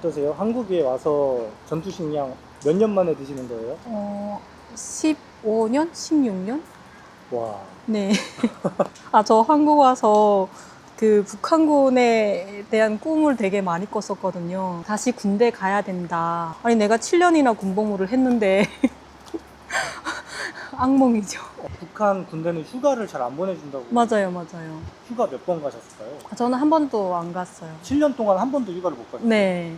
어떠세요? 한국에 와서 전투식량 몇 년 만에 드시는 거예요? 15년? 16년? 와, 네. 저 한국 와서 그 북한군에 대한 꿈을 되게 많이 꿨었거든요. 다시 군대 가야 된다. 아니, 내가 7년이나 군복무를 했는데 악몽이죠. 북한 군대는 휴가를 잘 안 보내준다고. 맞아요, 맞아요. 휴가 몇 번 가셨을까요? 저는 한 번도 안 갔어요. 7년 동안 한 번도 휴가를 못 가셨어요? 네.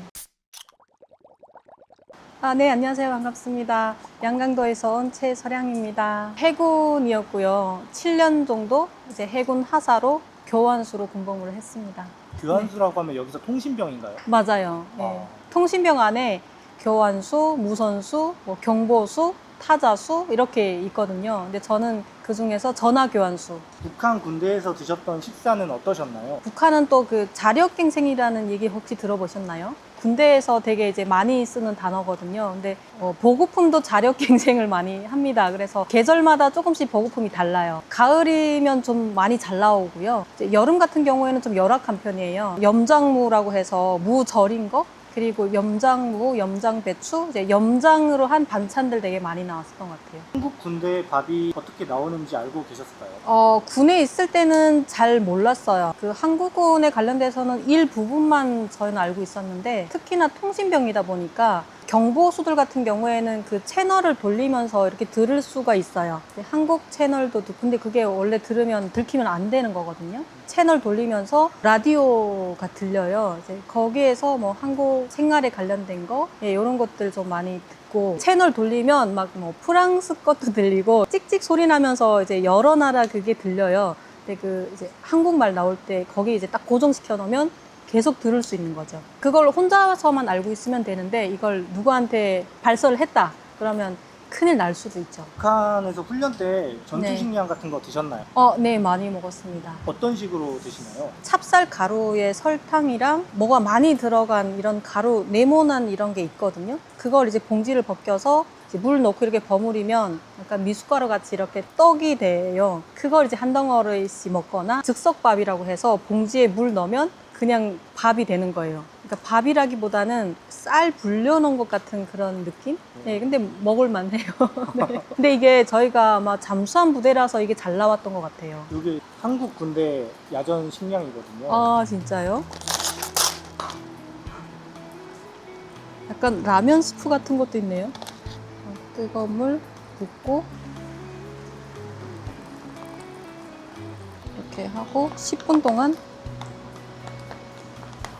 네, 안녕하세요. 반갑습니다. 양강도에서 온 최서량입니다. 해군이었고요. 7년 정도 이제 해군 하사로 교환수로 군복무를 했습니다. 교환수라고 하면 여기서 통신병인가요? 맞아요. 네. 아. 통신병 안에 교환수, 무선수, 뭐 경보수, 타자수 이렇게 있거든요. 근데 저는 그 중에서 전화교환수. 북한 군대에서 드셨던 식사는 어떠셨나요? 북한은 또 그 자력갱생이라는 얘기 혹시 들어보셨나요? 군대에서 되게 이제 많이 쓰는 단어거든요. 근데 보급품도 자력갱생을 많이 합니다. 그래서 계절마다 조금씩 보급품이 달라요. 가을이면 좀 많이 잘 나오고요. 이제 여름 같은 경우에는 좀 열악한 편이에요. 염장무라고 해서 무 절인 거, 그리고 염장무, 염장배추, 이제 염장으로 한 반찬들 되게 많이 나왔었던 것 같아요. 한국 군대 밥이 어떻게 나오는지 알고 계셨을까요? 군에 있을 때는 잘 몰랐어요. 그 한국군에 관련돼서는 일부분만 저희는 알고 있었는데, 특히나 통신병이다 보니까 경보수들 같은 경우에는 그 채널을 돌리면서 이렇게 들을 수가 있어요. 한국 채널도 듣고, 근데 그게 원래 들키면 안 되는 거거든요. 채널 돌리면서 라디오가 들려요. 이제 거기에서 뭐 한국 생활에 관련된 거, 이런 것들 좀 많이 듣고, 채널 돌리면 막 뭐 프랑스 것도 들리고 찍찍 소리 나면서 이제 여러 나라 그게 들려요. 근데 그 이제 한국말 나올 때 거기 이제 딱 고정시켜 놓으면 계속 들을 수 있는 거죠. 그걸 혼자서만 알고 있으면 되는데, 이걸 누구한테 발설을 했다 그러면 큰일 날 수도 있죠. 북한에서 훈련 때 전투식량 같은 거 드셨나요? 네, 많이 먹었습니다. 어떤 식으로 드시나요? 찹쌀 가루에 설탕이랑 뭐가 많이 들어간 이런 가루, 네모난 이런 게 있거든요. 그걸 이제 봉지를 벗겨서 이제 물 넣고 이렇게 버무리면 약간 미숫가루 같이 이렇게 떡이 돼요. 그걸 이제 한 덩어리씩 먹거나, 즉석밥이라고 해서 봉지에 물 넣으면 그냥 밥이 되는 거예요. 그러니까 밥이라기보다는 쌀 불려놓은 것 같은 그런 느낌? 네, 근데 먹을만 해요. 네. 근데 이게 저희가 아마 잠수함 부대라서 이게 잘 나왔던 것 같아요. 이게 한국 군대 야전 식량이거든요. 진짜요? 약간 라면 스프 같은 것도 있네요. 뜨거운 물 붓고 이렇게 하고 10분 동안.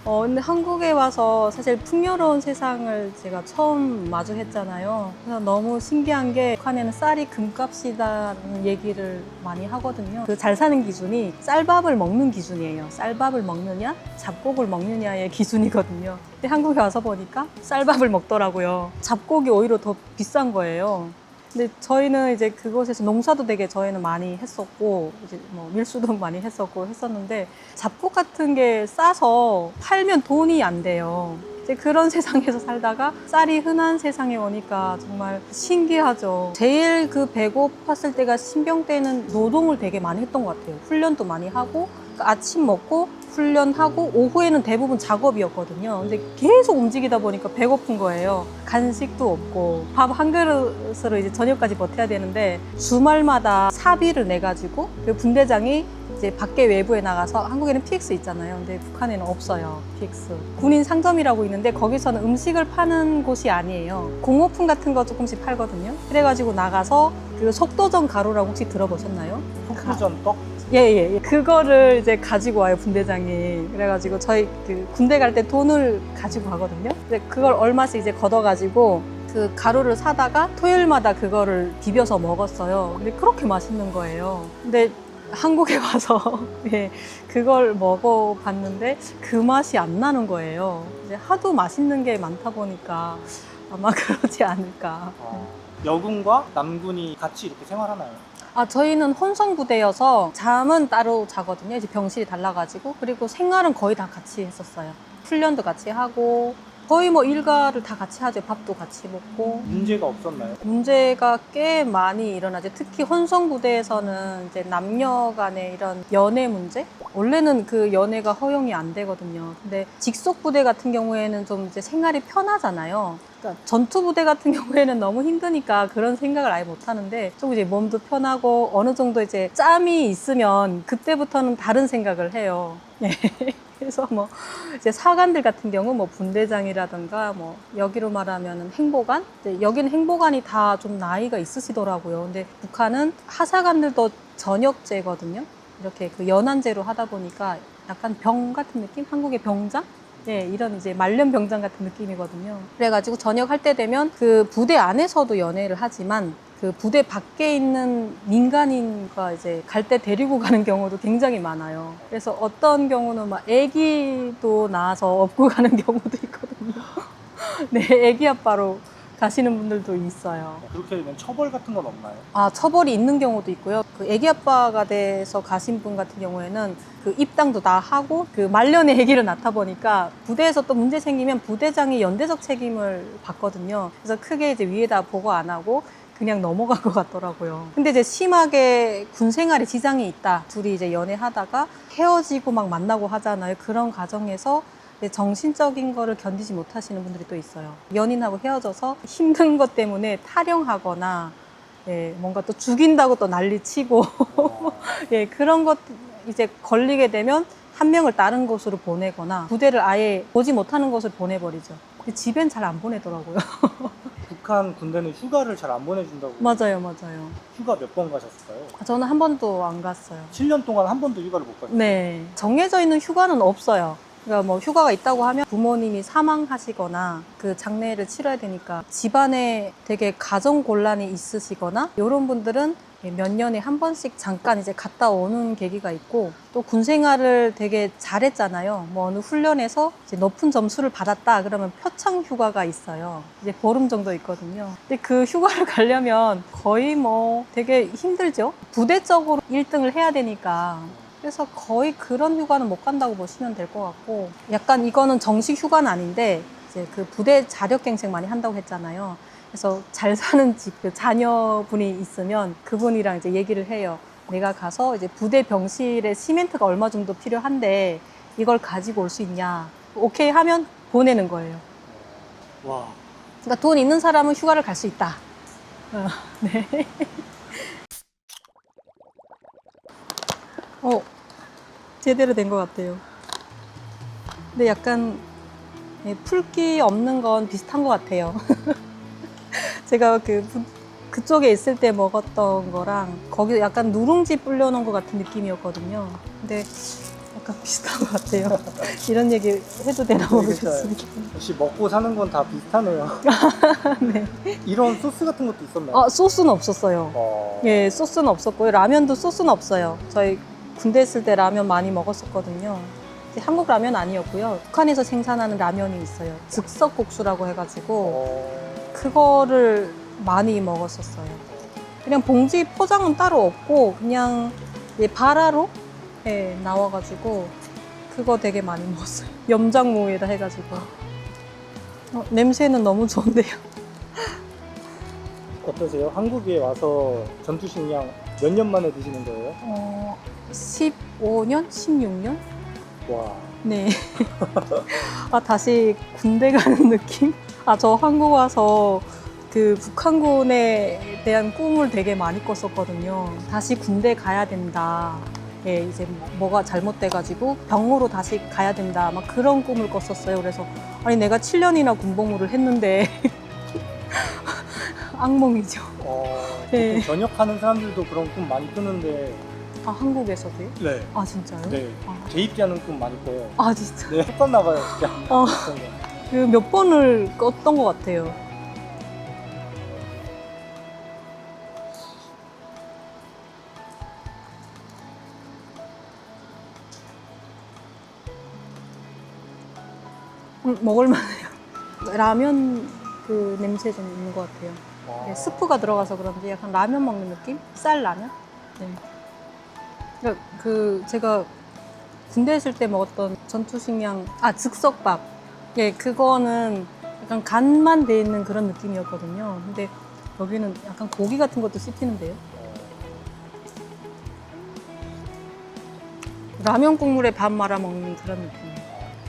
근데 한국에 와서 사실 풍요로운 세상을 제가 처음 마주했잖아요. 그래서 너무 신기한 게, 북한에는 쌀이 금값이다라는 얘기를 많이 하거든요. 그 잘 사는 기준이 쌀밥을 먹는 기준이에요. 쌀밥을 먹느냐, 잡곡을 먹느냐의 기준이거든요. 근데 한국에 와서 보니까 쌀밥을 먹더라고요. 잡곡이 오히려 더 비싼 거예요. 근데 저희는 이제 그곳에서 농사도 되게 저희는 많이 했었고, 이제 뭐 밀수도 많이 했었는데, 잡곡 같은 게 싸서 팔면 돈이 안 돼요. 이제 그런 세상에서 살다가 쌀이 흔한 세상에 오니까 정말 신기하죠. 제일 그 배고팠을 때가 신병 때는 노동을 되게 많이 했던 것 같아요. 훈련도 많이 하고, 아침 먹고 훈련하고 오후에는 대부분 작업이었거든요. 근데 계속 움직이다 보니까 배고픈 거예요. 간식도 없고 밥 한 그릇으로 이제 저녁까지 버텨야 되는데, 주말마다 사비를 내 가지고 그 분대장이 이제 밖에 외부에 나가서, 한국에는 PX 있잖아요. 근데 북한에는 없어요. PX. 군인 상점이라고 있는데 거기서는 음식을 파는 곳이 아니에요. 공호품 같은 거 조금씩 팔거든요. 그래가지고 나가서 그 속도전 가루라고 혹시 들어보셨나요? 속도전 떡? 예. 그거를 이제 가지고 와요, 분대장이. 그래가지고 저희 그 군대 갈 때 돈을 가지고 가거든요. 근데 그걸 얼마씩 이제 걷어가지고 그 가루를 사다가 토요일마다 그거를 비벼서 먹었어요. 근데 그렇게 맛있는 거예요. 근데 한국에 와서 그걸 먹어봤는데 그 맛이 안 나는 거예요. 이제 하도 맛있는 게 많다 보니까 아마 그러지 않을까. 여군과 남군이 같이 이렇게 생활하나요? 저희는 혼성부대여서 잠은 따로 자거든요. 이제 병실이 달라가지고. 그리고 생활은 거의 다 같이 했었어요. 훈련도 같이 하고, 거의 뭐 일과를 다 같이 하죠. 밥도 같이 먹고. 문제가 없었나요? 문제가 꽤 많이 일어나죠. 특히 혼성부대에서는 이제 남녀 간의 이런 연애 문제? 원래는 그 연애가 허용이 안 되거든요. 근데 직속 부대 같은 경우에는 좀 이제 생활이 편하잖아요. 그러니까 전투 부대 같은 경우에는 너무 힘드니까 그런 생각을 아예 못 하는데 좀 이제 몸도 편하고 어느 정도 이제 짬이 있으면 그때부터는 다른 생각을 해요. 예. 그래서 뭐 이제 사관들 같은 경우 뭐 분대장이라든가 뭐 여기로 말하면 행보관, 이제 여기는 행보관이 다 좀 나이가 있으시더라고요. 근데 북한은 하사관들도 전역제거든요. 이렇게 그 연한제로 하다 보니까 약간 병 같은 느낌? 한국의 병장? 예, 이런 이제 말년 병장 같은 느낌이거든요. 그래가지고 전역할 때 되면 그 부대 안에서도 연애를 하지만 그 부대 밖에 있는 민간인과 이제 갈 때 데리고 가는 경우도 굉장히 많아요. 그래서 어떤 경우는 막 아기도 낳아서 업고 가는 경우도 있거든요. 네, 아기 아빠로 가시는 분들도 있어요. 그렇게 되면 처벌 같은 건 없나요? 아, 처벌이 있는 경우도 있고요. 그 아기 아빠가 돼서 가신 분 같은 경우에는 그 입당도 다 하고 그 말년에 아기를 낳다 보니까 부대에서 또 문제 생기면 부대장이 연대적 책임을 받거든요. 그래서 크게 이제 위에다 보고 안 하고 그냥 넘어간 것 같더라고요. 근데 이제 심하게 군 생활에 지장이 있다. 둘이 이제 연애하다가 헤어지고 막 만나고 하잖아요. 그런 과정에서 정신적인 거를 견디지 못하시는 분들이 또 있어요. 연인하고 헤어져서 힘든 것 때문에 탈영하거나 예, 뭔가 또 죽인다고 또 난리치고 예, 그런 것 이제 걸리게 되면 한 명을 다른 곳으로 보내거나 부대를 아예 보지 못하는 곳을 보내버리죠. 근데 집엔 잘 안 보내더라고요. 북한 군대는 휴가를 잘 안 보내준다고. 맞아요, 맞아요. 휴가 몇 번 가셨어요? 저는 한 번도 안 갔어요. 7년 동안 한 번도 휴가를 못 가셨어요? 네. 정해져 있는 휴가는 없어요. 그러니까 뭐 휴가가 있다고 하면 부모님이 사망하시거나 그 장례를 치러야 되니까 집안에 되게 가정 곤란이 있으시거나 이런 분들은 몇 년에 한 번씩 잠깐 이제 갔다 오는 계기가 있고 또 군 생활을 되게 잘했잖아요. 뭐 어느 훈련에서 이제 높은 점수를 받았다 그러면 표창 휴가가 있어요. 이제 보름 정도 있거든요. 근데 그 휴가를 가려면 거의 뭐 되게 힘들죠. 부대적으로 1등을 해야 되니까. 그래서 거의 그런 휴가는 못 간다고 보시면 될 것 같고 약간 이거는 정식 휴가는 아닌데 이제 그 부대 자력갱생 많이 한다고 했잖아요. 그래서 잘 사는 집, 그 자녀분이 있으면 그분이랑 이제 얘기를 해요. 내가 가서 이제 부대 병실에 시멘트가 얼마 정도 필요한데 이걸 가지고 올 수 있냐. 오케이 하면 보내는 거예요. 와. 그러니까 돈 있는 사람은 휴가를 갈 수 있다. 네. 제대로 된 것 같아요. 근데 약간 풀기 없는 건 비슷한 것 같아요. 제가 그쪽에 있을 때 먹었던 거랑 거기 약간 누룽지 불려놓은 것 같은 느낌이었거든요. 근데 약간 비슷한 것 같아요. 이런 얘기 해도 되나 모르겠습니다. 역시 먹고 사는 건 다 비슷하네요. 네. 이런 소스 같은 것도 있었나요? 소스는 없었어요. 예, 소스는 없었고요. 라면도 소스는 없어요. 저희 군대 있을 때 라면 많이 먹었었거든요. 한국 라면 아니었고요. 북한에서 생산하는 라면이 있어요. 즉석국수라고 해가지고 그거를 많이 먹었었어요. 그냥 봉지 포장은 따로 없고 그냥 바라로 나와가지고 그거 되게 많이 먹었어요. 염장무에다 해가지고. 냄새는 너무 좋은데요. 어떠세요? 한국에 와서 전투식량 몇 년 만에 드시는 거예요? 15년? 16년? 와. 네. 다시 군대 가는 느낌? 저 한국 와서 그 북한군에 대한 꿈을 되게 많이 꿨었거든요. 다시 군대 가야 된다. 예, 이제 뭐가 잘못돼가지고 병으로 다시 가야 된다. 막 그런 꿈을 꿨었어요. 그래서 아니 내가 7년이나 군복무를 했는데 악몽이죠. 네. 전역하는 사람들도 그런 꿈 많이 꾸는데. 한국에서도요? 네. 진짜요? 네. 재입대하는 꿈 많이 꿔요. 진짜? 네, 똑같나 봐요, 진짜. 그 몇 번을 꿨던 것 같아요. 먹을만해요. 라면 그 냄새 좀 있는 것 같아요. 스프가 들어가서 그런지 약간 라면 먹는 느낌? 쌀 라면? 네. 그러니까 제가 군대 있을 때 먹었던 전투식량, 즉석밥. 예, 그거는 약간 간만 돼 있는 그런 느낌이었거든요. 근데 여기는 약간 고기 같은 것도 씹히는데요. 라면 국물에 밥 말아 먹는 그런 느낌이에요.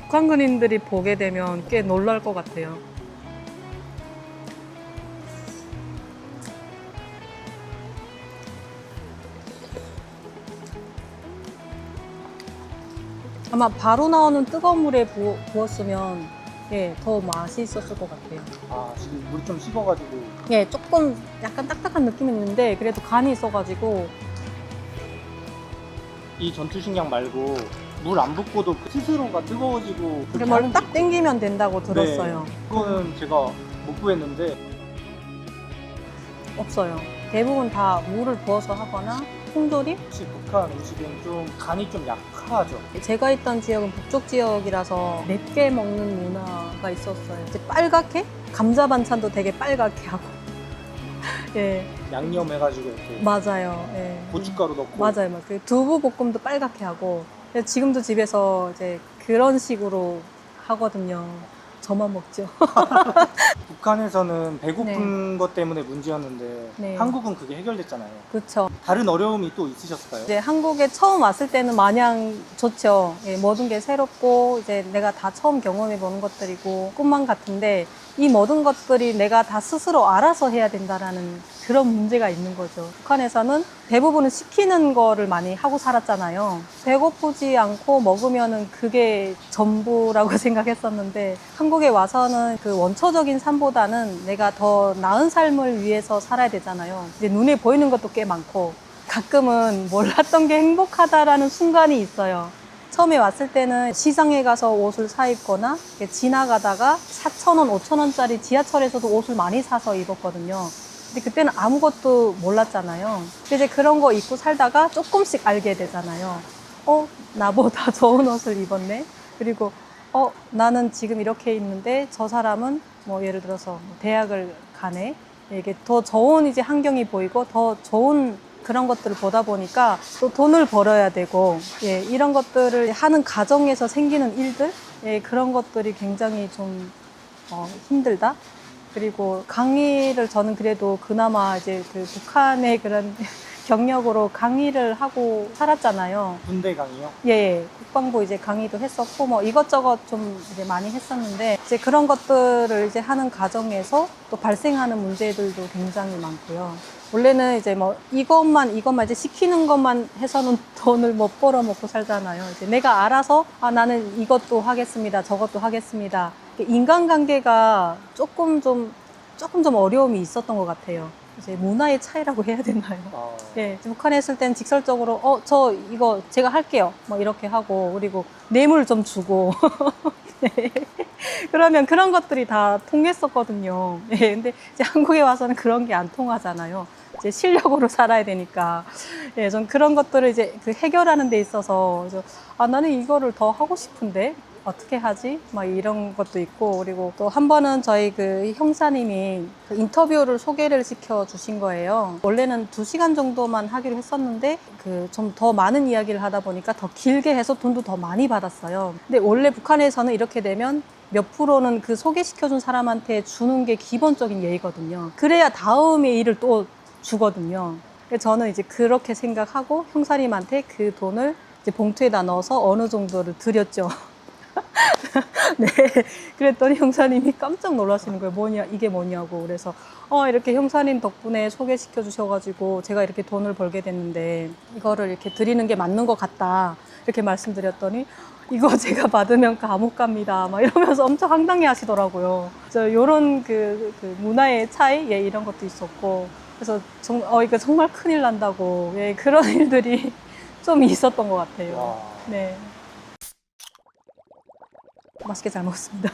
북한군인들이 보게 되면 꽤 놀랄 것 같아요. 아마 바로 나오는 뜨거운 물에 부었으면 예, 더 맛이 있었을 것 같아요. 아, 지금 물이 좀 식어가지고. 예, 조금 약간 딱딱한 느낌이 있는데 그래도 간이 있어가지고. 이 전투식량 말고 물 안 붓고도 스스로가 뜨거워지고 그렇게 뭘 하는 딱 게 있거든요. 땡기면 된다고 들었어요. 네, 그거는 제가 못 구했는데. 없어요. 대부분 다 물을 부어서 하거나 통조림? 혹시 북한 음식은 좀 간이 좀 약하죠? 제가 있던 지역은 북쪽 지역이라서 맵게 먹는 문화가 있었어요. 이제 빨갛게? 감자 반찬도 되게 빨갛게 하고. 예, 양념해가지고 이렇게 맞아요. 예. 고춧가루 넣고. 맞아요. 막 그 두부 볶음도 빨갛게 하고. 그래서 지금도 집에서 이제 그런 식으로 하거든요. 저만 먹죠. 북한에서는 배고픈 것 때문에 문제였는데 네. 한국은 그게 해결됐잖아요. 그렇죠. 다른 어려움이 또 있으셨을까요? 이제 한국에 처음 왔을 때는 마냥 좋죠. 예, 모든 게 새롭고 이제 내가 다 처음 경험해 보는 것들이고 꿈만 같은데 이 모든 것들이 내가 다 스스로 알아서 해야 된다라는 그런 문제가 있는 거죠. 북한에서는 대부분은 시키는 거를 많이 하고 살았잖아요. 배고프지 않고 먹으면은 그게 전부라고 생각했었는데 한국에 와서는 그 원초적인 삶보다는 내가 더 나은 삶을 위해서 살아야 되잖아요. 이제 눈에 보이는 것도 꽤 많고 가끔은 몰랐던 게 행복하다라는 순간이 있어요. 처음에 왔을 때는 시장에 가서 옷을 사 입거나 지나가다가 4,000원, 5,000원짜리 지하철에서도 옷을 많이 사서 입었거든요. 근데 그때는 아무것도 몰랐잖아요. 근데 이제 그런 거 입고 살다가 조금씩 알게 되잖아요. 나보다 좋은 옷을 입었네. 그리고 나는 지금 이렇게 있는데 저 사람은 뭐 예를 들어서 뭐 대학을 가네. 이게 더 좋은 이제 환경이 보이고 더 좋은 그런 것들을 보다 보니까 또 돈을 벌어야 되고, 예, 이런 것들을 하는 과정에서 생기는 일들, 예, 그런 것들이 굉장히 좀 힘들다. 그리고 강의를 저는 그래도 그나마 이제 그 북한의 그런 경력으로 강의를 하고 살았잖아요. 군대 강의요? 예, 국방부 이제 강의도 했었고, 뭐 이것저것 좀 이제 많이 했었는데, 이제 그런 것들을 이제 하는 과정에서 또 발생하는 문제들도 굉장히 많고요. 원래는 이제 뭐 이것만 이제 시키는 것만 해서는 돈을 못 벌어 먹고 살잖아요. 이제 내가 알아서 나는 이것도 하겠습니다. 저것도 하겠습니다. 인간관계가 조금 좀 어려움이 있었던 것 같아요. 이제 문화의 차이라고 해야 되나요? 예, 북한에 있을 땐 직설적으로 저 이거 제가 할게요. 뭐 이렇게 하고 그리고 뇌물 좀 주고 네. 그러면 그런 것들이 다 통했었거든요. 예, 근데 이제 한국에 와서는 그런 게 안 통하잖아요. 이제 실력으로 살아야 되니까. 예, 전 그런 것들을 이제 그 해결하는 데 있어서 나는 이거를 더 하고 싶은데 어떻게 하지? 막 이런 것도 있고, 그리고 또 한 번은 저희 그 형사님이 그 인터뷰를 소개를 시켜 주신 거예요. 원래는 2시간 정도만 하기로 했었는데 그 좀 더 많은 이야기를 하다 보니까 더 길게 해서 돈도 더 많이 받았어요. 근데 원래 북한에서는 이렇게 되면 몇 프로는 그 소개시켜준 사람한테 주는 게 기본적인 예의거든요. 그래야 다음에 일을 또 주거든요. 그래서 저는 이제 그렇게 생각하고 형사님한테 그 돈을 이제 봉투에다 넣어서 어느 정도를 드렸죠. 네. 그랬더니 형사님이 깜짝 놀라시는 거예요. 이게 뭐냐고. 그래서, 이렇게 형사님 덕분에 소개시켜 주셔가지고 제가 이렇게 돈을 벌게 됐는데 이거를 이렇게 드리는 게 맞는 것 같다. 이렇게 말씀드렸더니 이거 제가 받으면 감옥 갑니다. 막 이러면서 엄청 황당해 하시더라고요. 요런 그 문화의 차이? 예, 이런 것도 있었고. 그래서 이거 정말 큰일 난다고. 예, 그런 일들이 좀 있었던 것 같아요. 와. 네. 맛있게 잘 먹었습니다.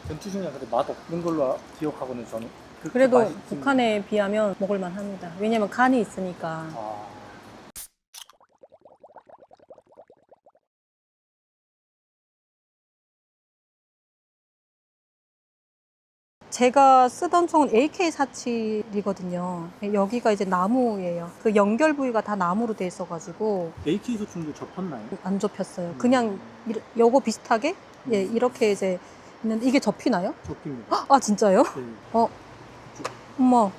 전투식량 근데 맛 없는 걸로 기억하고는 저는. 그래도 맛있긴- 북한에 비하면 먹을만 합니다. 왜냐면 간이 있으니까. 아, 제가 쓰던 총은 AK47이거든요. 여기가 이제 나무예요. 그 연결 부위가 다 나무로 돼 있어가지고 AK 소총도 접혔나요? 안 접혔어요. 그냥 요거 비슷하게 예, 이렇게 이제 있는데 이게 접히나요? 접힙니다. 아 진짜요? 네. 어머.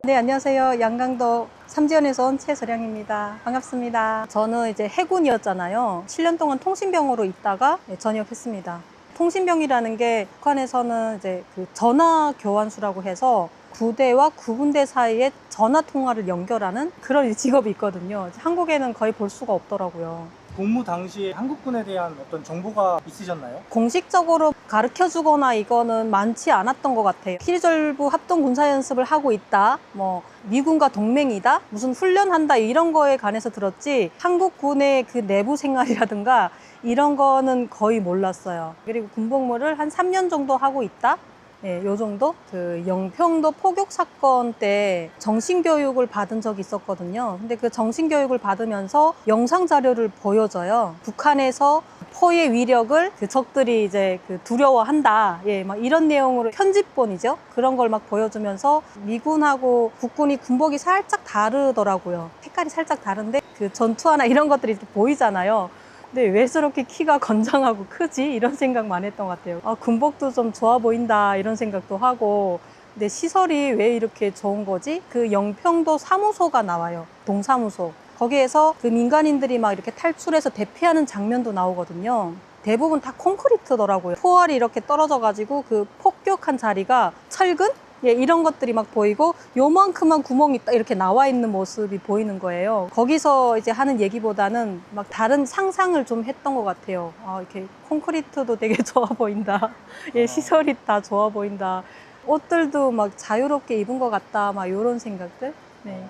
네, 안녕하세요. 양강도 삼지연에서 온 최서량입니다. 반갑습니다. 저는 이제 해군이었잖아요. 7년 동안 통신병으로 있다가 전역했습니다. 통신병이라는 게 북한에서는 이제 그 전화 교환수라고 해서 구대와 구분대 사이에 전화 통화를 연결하는 그런 직업이 있거든요. 한국에는 거의 볼 수가 없더라고요. 복무 당시에 한국군에 대한 어떤 정보가 있으셨나요? 공식적으로 가르쳐 주거나 이거는 많지 않았던 것 같아요. 키리졸브 합동 군사 연습을 하고 있다, 뭐 미군과 동맹이다, 무슨 훈련한다 이런 거에 관해서 들었지 한국군의 그 내부 생활이라든가 이런 거는 거의 몰랐어요. 그리고 군복무를 한 3년 정도 하고 있다. 네, 요 정도? 그 영평도 포격 사건 때 정신교육을 받은 적이 있었거든요. 근데 그 정신교육을 받으면서 영상 자료를 보여줘요. 북한에서 포의 위력을 그 적들이 이제 그 두려워한다. 예, 막 이런 내용으로 편집본이죠. 그런 걸 막 보여주면서 미군하고 국군이 군복이 살짝 다르더라고요. 색깔이 살짝 다른데 그 전투화나 이런 것들이 이렇게 보이잖아요. 근데 왜 저렇게 키가 건장하고 크지? 이런 생각만 했던 것 같아요. 아, 군복도 좀 좋아 보인다 이런 생각도 하고, 근데 시설이 왜 이렇게 좋은 거지? 그 영평도 사무소가 나와요. 동사무소. 거기에서 그 민간인들이 막 이렇게 탈출해서 대피하는 장면도 나오거든요. 대부분 다 콘크리트더라고요. 포알이 이렇게 떨어져가지고 그 폭격한 자리가 철근? 예, 이런 것들이 막 보이고 요만큼만 구멍이 딱 이렇게 나와 있는 모습이 보이는 거예요. 거기서 이제 하는 얘기보다는 막 다른 상상을 좀 했던 것 같아요. 아, 이렇게 콘크리트도 되게 좋아 보인다. 예, 시설이 다 좋아 보인다. 옷들도 막 자유롭게 입은 것 같다. 막 이런 생각들. 네.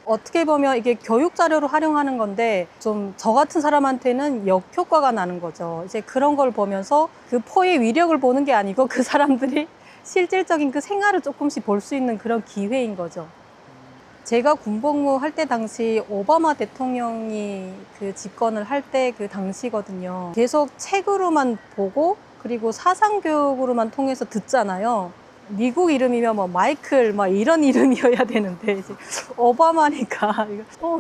어떻게 보면 이게 교육 자료로 활용하는 건데 좀 저 같은 사람한테는 역효과가 나는 거죠. 이제 그런 걸 보면서 그 포의 위력을 보는 게 아니고 그 사람들이 실질적인 그 생활을 조금씩 볼 수 있는 그런 기회인 거죠. 제가 군복무 할 때 당시 오바마 대통령이 그 집권을 할 때 그 당시거든요. 계속 책으로만 보고 그리고 사상교육으로만 통해서 듣잖아요. 미국 이름이면 뭐 마이클 막 이런 이름이어야 되는데 이제 오바마니까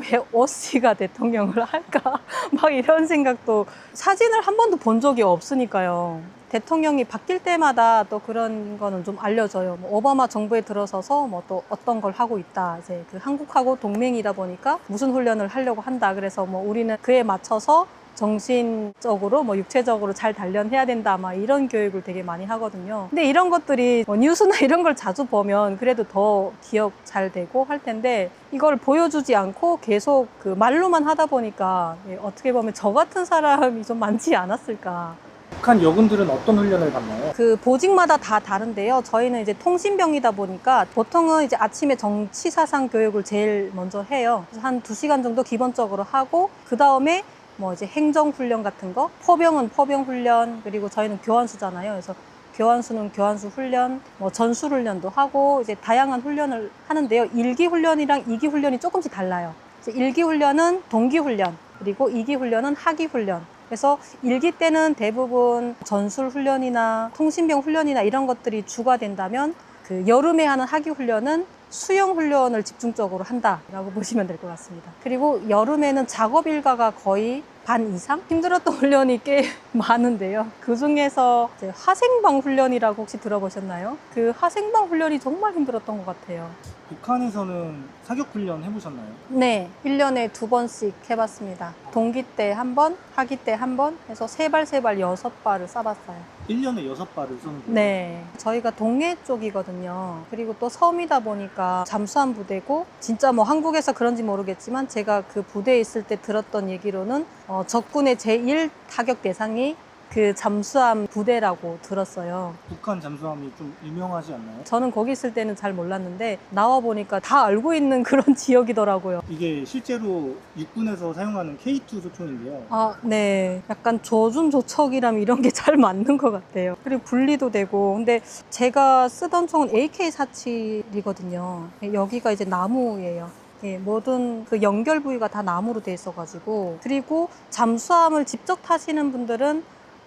왜 오씨가 대통령을 할까 막 이런 생각도, 사진을 한 번도 본 적이 없으니까요. 대통령이 바뀔 때마다 또 그런 거는 좀 알려져요. 뭐 오바마 정부에 들어서서 뭐 또 어떤 걸 하고 있다. 이제 그 한국하고 동맹이다 보니까 무슨 훈련을 하려고 한다. 그래서 뭐 우리는 그에 맞춰서 정신적으로 뭐 육체적으로 잘 단련해야 된다 막 이런 교육을 되게 많이 하거든요. 근데 이런 것들이 뭐 뉴스나 이런 걸 자주 보면 그래도 더 기억 잘 되고 할 텐데 이걸 보여주지 않고 계속 그 말로만 하다 보니까 어떻게 보면 저 같은 사람이 좀 많지 않았을까. 북한 여군들은 어떤 훈련을 받나요? 그 보직마다 다 다른데요. 저희는 이제 통신병이다 보니까 보통은 이제 아침에 정치 사상 교육을 제일 먼저 해요. 그래서 한 2시간 정도 기본적으로 하고 그 다음에 뭐 이제 행정훈련 같은 거, 포병은 포병훈련, 그리고 저희는 교환수잖아요. 그래서 교환수는 교환수 훈련, 뭐 전술훈련도 하고 이제 다양한 훈련을 하는데요. 1기 훈련이랑 2기 훈련이 조금씩 달라요. 1기 훈련은 동기훈련, 그리고 2기 훈련은 하기훈련. 그래서 1기 때는 대부분 전술훈련이나 통신병 훈련이나 이런 것들이 주가 된다면 그 여름에 하는 하기훈련은 수영훈련을 집중적으로 한다라고 보시면 될 것 같습니다. 그리고 여름에는 작업 일과가 거의 반 이상 힘들었던 훈련이 꽤 많은데요. 그 중에서 이제 화생방 훈련이라고 혹시 들어보셨나요? 그 화생방 훈련이 정말 힘들었던 것 같아요. 북한에서는 사격 훈련 해보셨나요? 네, 1년에 2번씩 해봤습니다. 동기 때 1번, 하기 때 1번 해서 3발 6발을 쏴봤어요. 1년에 6발을 쏘는 거예요? 네, 저희가 동해 쪽이거든요. 그리고 또 섬이다 보니까 잠수함 부대고, 진짜 뭐 한국에서 그런지 모르겠지만 제가 그 부대에 있을 때 들었던 얘기로는 적군의 제1 타격 대상이 그 잠수함 부대라고 들었어요. 북한 잠수함이 좀 유명하지 않나요? 저는 거기 있을 때는 잘 몰랐는데 나와 보니까 다 알고 있는 그런 지역이더라고요. 이게 실제로 육군에서 사용하는 K2 소총인데요. 아, 네. 약간 조준조척이랑 이런 게 잘 맞는 것 같아요. 그리고 분리도 되고. 근데 제가 쓰던 총은 AK47이거든요. 여기가 이제 나무예요. 예, 모든 그 연결 부위가 다 나무로 돼 있어가지고. 그리고 잠수함을 직접 타시는 분들은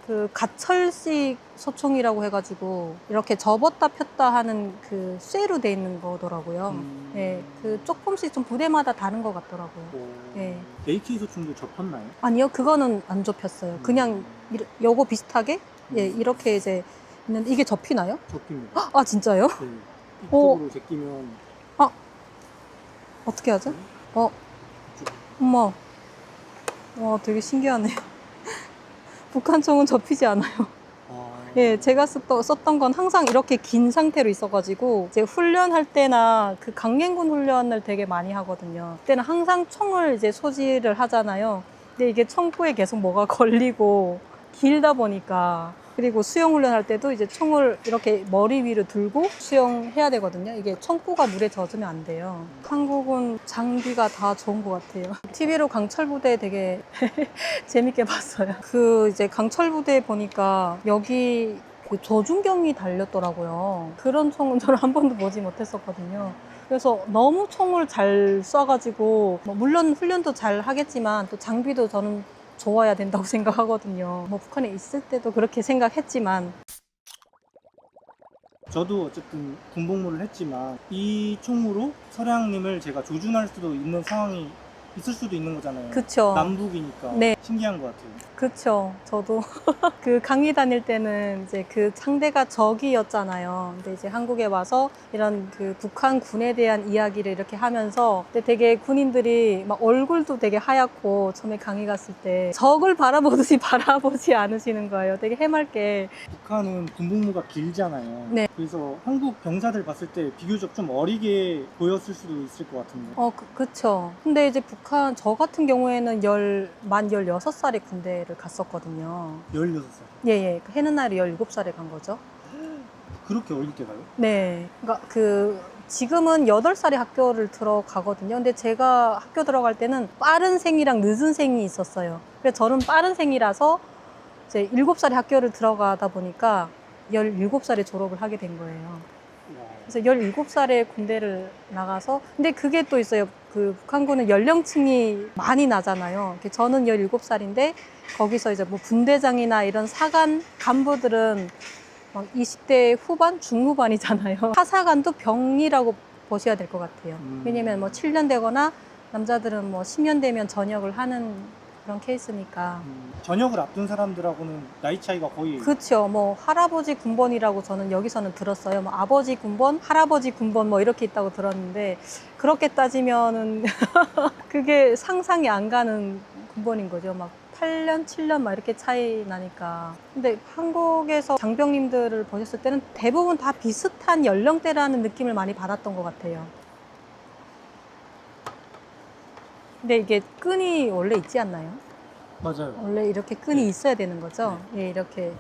그 가철식 소총이라고 해가지고 이렇게 접었다 폈다 하는 그 쇠로 돼 있는 거더라고요. 예, 그 조금씩 좀 부대마다 다른 것 같더라고요. 예. AK 소총도 접혔나요? 아니요, 그거는 안 접혔어요. 그냥 요거 비슷하게 예, 이렇게 이제 있는데 이게 접히나요? 접힙니다. 아, 진짜요? 네. 이쪽으로 제끼면 어떻게 하죠? 엄마. 와, 되게 신기하네. 북한 총은 접히지 않아요. 예, 제가 썼던 건 항상 이렇게 긴 상태로 있어가지고, 이제 훈련할 때나 그 강갱군 훈련을 되게 많이 하거든요. 그때는 항상 총을 이제 소지를 하잖아요. 근데 이게 총구에 계속 뭐가 걸리고 길다 보니까, 그리고 수영 훈련할 때도 이제 총을 이렇게 머리 위로 들고 수영해야 되거든요. 이게 총구가 물에 젖으면 안 돼요. 한국은 장비가 다 좋은 것 같아요. TV로 강철부대 되게 재밌게 봤어요. 그 이제 강철부대 보니까 여기 그 조준경이 달렸더라고요. 그런 총은 저는 한 번도 보지 못했었거든요. 그래서 너무 총을 잘 쏴가지고, 물론 훈련도 잘 하겠지만 또 장비도 저는 좋아야 된다고 생각하거든요. 북한에 있을 때도 그렇게 생각했지만. 저도 어쨌든 군복무를 했지만 이 총으로 서량님을 제가 조준할 수도 있는 상황이 있을 수도 있는 거잖아요. 그쵸. 남북이니까. 네. 신기한 것 같아요. 그쵸. 저도 그 강의 다닐 때는 이제 그 상대가 적이었잖아요. 근데 이제 한국에 와서 이런 그 북한 군에 대한 이야기를 이렇게 하면서, 근데 되게 군인들이 막 얼굴도 되게 하얗고, 처음에 강의 갔을 때 적을 바라보듯이 바라보지 않으시는 거예요. 되게 해맑게. 북한은 군복무가 길잖아요. 네. 그래서 한국 병사들 봤을 때 비교적 좀 어리게 보였을 수도 있을 것 같은데. 그쵸. 근데 이제 북한, 저 같은 경우에는 만 16살에 군대를 갔었거든요. 16살. 예. 해는 날이 17살에 간 거죠. 그렇게 어릴 때 가요? 네. 그러니까 지금은 8살에 학교를 들어가거든요. 근데 제가 학교 들어갈 때는 빠른 생이랑 늦은 생이 있었어요. 그래서 저는 빠른 생이라서 이제 7살에 학교를 들어가다 보니까 17살에 졸업을 하게 된 거예요. 그래서 17살에 군대를 나가서, 근데 그게 또 있어요. 그 북한군은 연령층이 많이 나잖아요. 저는 17살인데 거기서 이제 뭐 분대장이나 이런 사관 간부들은 막 20대 후반, 중후반이잖아요. 하사관도 병이라고 보셔야 될 것 같아요. 왜냐면 뭐 7년 되거나 남자들은 뭐 10년 되면 전역을 하는 그런 케이스니까. 전역을 앞둔 사람들하고는 나이 차이가 거의. 그렇죠. 뭐 할아버지 군번이라고 저는 여기서는 들었어요. 뭐 아버지 군번, 할아버지 군번 뭐 이렇게 있다고 들었는데, 그렇게 따지면은 그게 상상이 안 가는 군번인 거죠. 막 8년, 7년 막 이렇게 차이 나니까. 근데 한국에서 장병님들을 보셨을 때는 대부분 다 비슷한 연령대라는 느낌을 많이 받았던 것 같아요. 근데 이게 끈이 원래 있지 않나요? 맞아요. 원래 이렇게 끈이 네. 있어야 되는 거죠? 예, 이렇게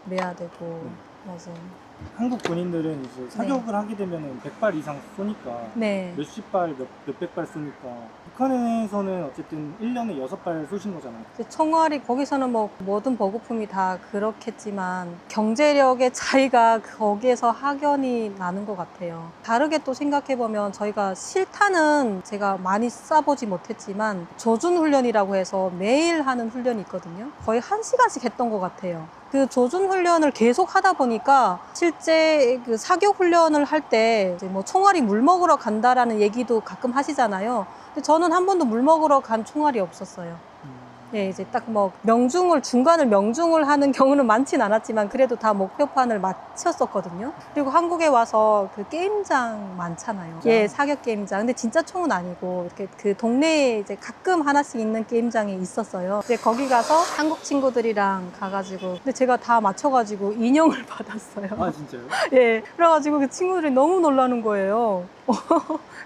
매야 되고. 맞아요. 한국 군인들은 이제 사격을 하게 되면 100발 이상 쏘니까. 네. 몇십 발, 몇백 발 쏘니까. 북한에서는 어쨌든 1년에 6발 쏘신 거잖아요. 총알이, 거기서는 뭐 모든 보급품이 다 그렇겠지만 경제력의 차이가 거기에서 확연히 나는 것 같아요. 다르게 또 생각해보면, 저희가 실탄은 제가 많이 쏴보지 못했지만 조준훈련이라고 해서 매일 하는 훈련이 있거든요. 거의 1시간씩 했던 것 같아요. 그 조준 훈련을 계속 하다 보니까 실제 그 사격 훈련을 할 때 뭐 총알이 물 먹으러 간다라는 얘기도 가끔 하시잖아요. 근데 저는 한 번도 물 먹으러 간 총알이 없었어요. 예, 이제 딱 뭐 중간을 명중을 하는 경우는 많진 않았지만 그래도 다 목표판을 맞췄었거든요. 그리고 한국에 와서 그 게임장 많잖아요. 예, 사격 게임장. 근데 진짜 총은 아니고 이렇게 그 동네에 이제 가끔 하나씩 있는 게임장이 있었어요. 근데 거기 가서 한국 친구들이랑 가가지고, 근데 제가 다 맞춰가지고 인형을 받았어요. 아, 진짜요? 예, 그래가지고 그 친구들이 너무 놀라는 거예요.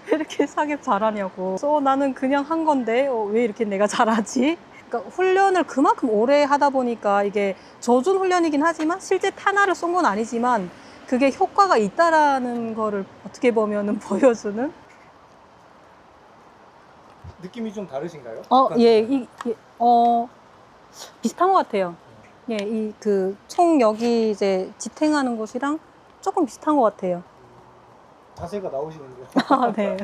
왜 이렇게 사격 잘하냐고. 그래서 나는 그냥 한 건데 왜 이렇게 내가 잘하지? 그러니까 훈련을 그만큼 오래 하다 보니까, 이게 조준 훈련이긴 하지만 실제 탄화를 쏜 건 아니지만 그게 효과가 있다라는 거를 어떻게 보면은 보여주는. 느낌이 좀 다르신가요? 예, 비슷한 것 같아요. 예, 이 그 총 여기 이제 지탱하는 곳이랑 조금 비슷한 것 같아요. 자세가 나오시는데요. 아, 네.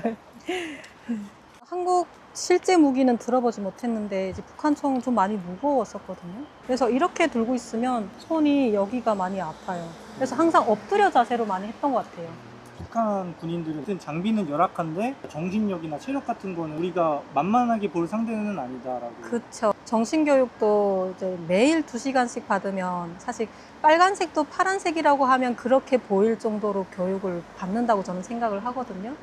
한국 실제 무기는 들어보지 못했는데 이제 북한 총은 좀 많이 무거웠었거든요. 그래서 이렇게 들고 있으면 손이 여기가 많이 아파요. 그래서 항상 엎드려 자세로 많이 했던 것 같아요. 북한 군인들은 장비는 열악한데 정신력이나 체력 같은 거는 우리가 만만하게 볼 상대는 아니다라고. 그렇죠. 정신교육도 이제 매일 2시간씩 받으면, 사실 빨간색도 파란색이라고 하면 그렇게 보일 정도로 교육을 받는다고 저는 생각을 하거든요.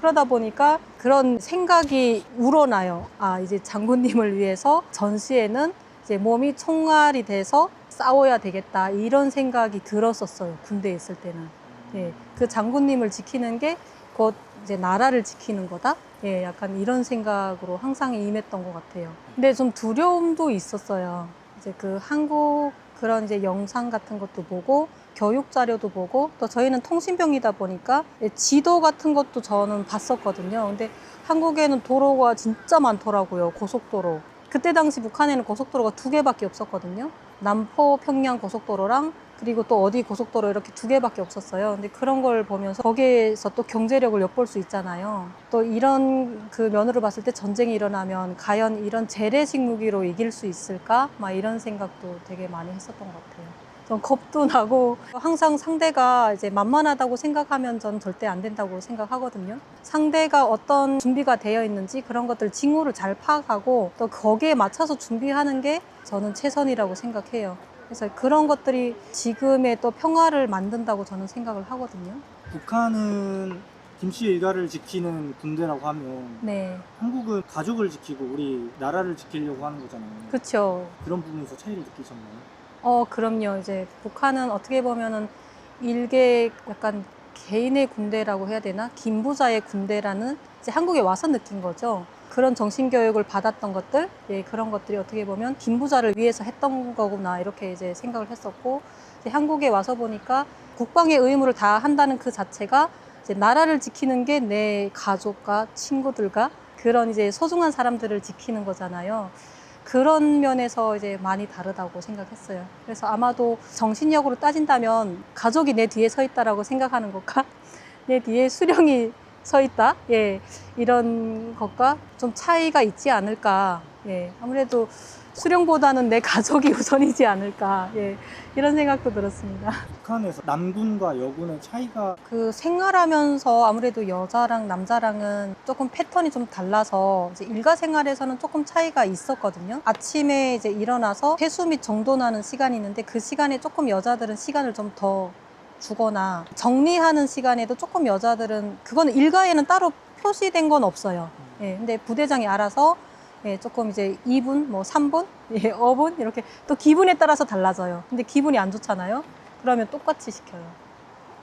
그러다 보니까 그런 생각이 우러나요. 아, 이제 장군님을 위해서 전시에는 이제 몸이 총알이 돼서 싸워야 되겠다. 이런 생각이 들었었어요. 군대에 있을 때는. 예, 그 장군님을 지키는 게 곧 이제 나라를 지키는 거다. 예, 약간 이런 생각으로 항상 임했던 것 같아요. 근데 좀 두려움도 있었어요. 이제 그 한국 그런 이제 영상 같은 것도 보고 교육 자료도 보고 또 저희는 통신병이다 보니까 지도 같은 것도 저는 봤었거든요. 근데 한국에는 도로가 진짜 많더라고요. 고속도로. 그때 당시 북한에는 고속도로가 2개밖에 없었거든요. 남포 평양 고속도로랑 그리고 또 어디 고속도로 이렇게 2개밖에 없었어요. 근데 그런 걸 보면서 거기에서 또 경제력을 엿볼 수 있잖아요. 또 이런 그 면으로 봤을 때 전쟁이 일어나면 과연 이런 재래식 무기로 이길 수 있을까? 막 이런 생각도 되게 많이 했었던 것 같아요. 좀 겁도 나고 항상 상대가 이제 만만하다고 생각하면 전 절대 안 된다고 생각하거든요. 상대가 어떤 준비가 되어 있는지 그런 것들 징후를 잘 파악하고 또 거기에 맞춰서 준비하는 게 저는 최선이라고 생각해요. 그래서 그런 것들이 지금의 또 평화를 만든다고 저는 생각을 하거든요. 북한은 김씨 일가를 지키는 군대라고 하면 네, 한국은 가족을 지키고 우리 나라를 지키려고 하는 거잖아요. 그렇죠. 그런 부분에서 차이를 느끼셨나요? 그럼요. 이제 북한은 어떻게 보면은 일개 약간 개인의 군대라고 해야 되나? 김부자의 군대라는 이제 한국에 와서 느낀 거죠. 그런 정신교육을 받았던 것들, 예, 그런 것들이 어떻게 보면 김부자를 위해서 했던 거구나, 이렇게 이제 생각을 했었고, 이제 한국에 와서 보니까 국방의 의무를 다 한다는 그 자체가 이제 나라를 지키는 게 내 가족과 친구들과 그런 이제 소중한 사람들을 지키는 거잖아요. 그런 면에서 이제 많이 다르다고 생각했어요. 그래서 아마도 정신력으로 따진다면 가족이 내 뒤에 서 있다라고 생각하는 것과 내 뒤에 수령이 서 있다. 예. 이런 것과 좀 차이가 있지 않을까. 예. 아무래도 수령보다는 내 가족이 우선이지 않을까. 예. 이런 생각도 들었습니다. 북한에서 남군과 여군의 차이가 그 생활하면서 아무래도 여자랑 남자랑은 조금 패턴이 좀 달라서 이제 일가 생활에서는 조금 차이가 있었거든요. 아침에 이제 일어나서 세수 및 정돈하는 시간이 있는데 그 시간에 조금 여자들은 시간을 좀 더 주거나 정리하는 시간에도 조금 여자들은 그거는 일가에는 따로 표시된 건 없어요. 예, 근데 부대장이 알아서 예, 조금 이제 2분, 뭐 3분, 예, 5분 이렇게 또 기분에 따라서 달라져요. 근데 기분이 안 좋잖아요. 그러면 똑같이 시켜요.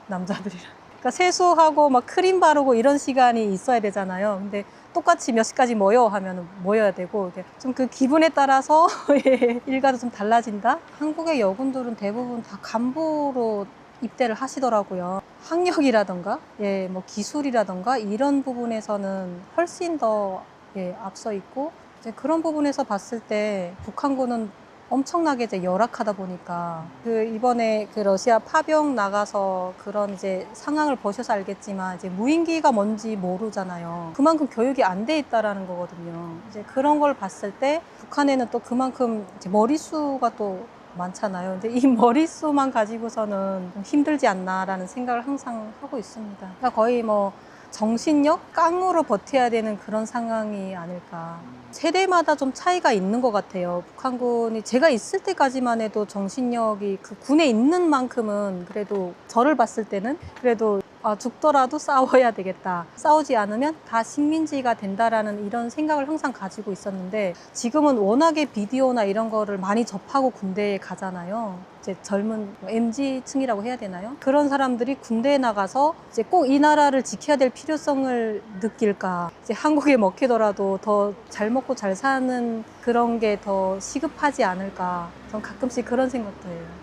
남자들이랑. 그러니까 세수하고 막 크림 바르고 이런 시간이 있어야 되잖아요. 근데 똑같이 몇 시까지 모여 하면 모여야 되고 좀 그 기분에 따라서 예, 일가도 좀 달라진다. 한국의 여군들은 대부분 다 간부로 입대를 하시더라고요. 학력이라던가 예, 뭐 기술이라던가 이런 부분에서는 훨씬 더 예, 앞서 있고 이제 그런 부분에서 봤을 때 북한군은 엄청나게 이제 열악하다 보니까 그 이번에 그 러시아 파병 나가서 그런 이제 상황을 보셔서 알겠지만 이제 무인기가 뭔지 모르잖아요. 그만큼 교육이 안 돼 있다라는 거거든요. 이제 그런 걸 봤을 때 북한에는 또 그만큼 이제 머릿수가 또 많잖아요. 근데 이 머릿수만 가지고서는 좀 힘들지 않나라는 생각을 항상 하고 있습니다. 그러니까 거의 뭐 정신력 깡으로 버텨야 되는 그런 상황이 아닐까. 세대마다 좀 차이가 있는 것 같아요. 북한군이 제가 있을 때까지만 해도 정신력이 그 군에 있는 만큼은 그래도 저를 봤을 때는 그래도 죽더라도 싸워야 되겠다. 싸우지 않으면 다 식민지가 된다라는 이런 생각을 항상 가지고 있었는데 지금은 워낙에 비디오나 이런 거를 많이 접하고 군대에 가잖아요. 이제 젊은 MZ층이라고 해야 되나요? 그런 사람들이 군대에 나가서 이제 꼭 이 나라를 지켜야 될 필요성을 느낄까? 이제 한국에 먹히더라도 더 잘 먹고 잘 사는 그런 게 더 시급하지 않을까? 전 가끔씩 그런 생각도 해요.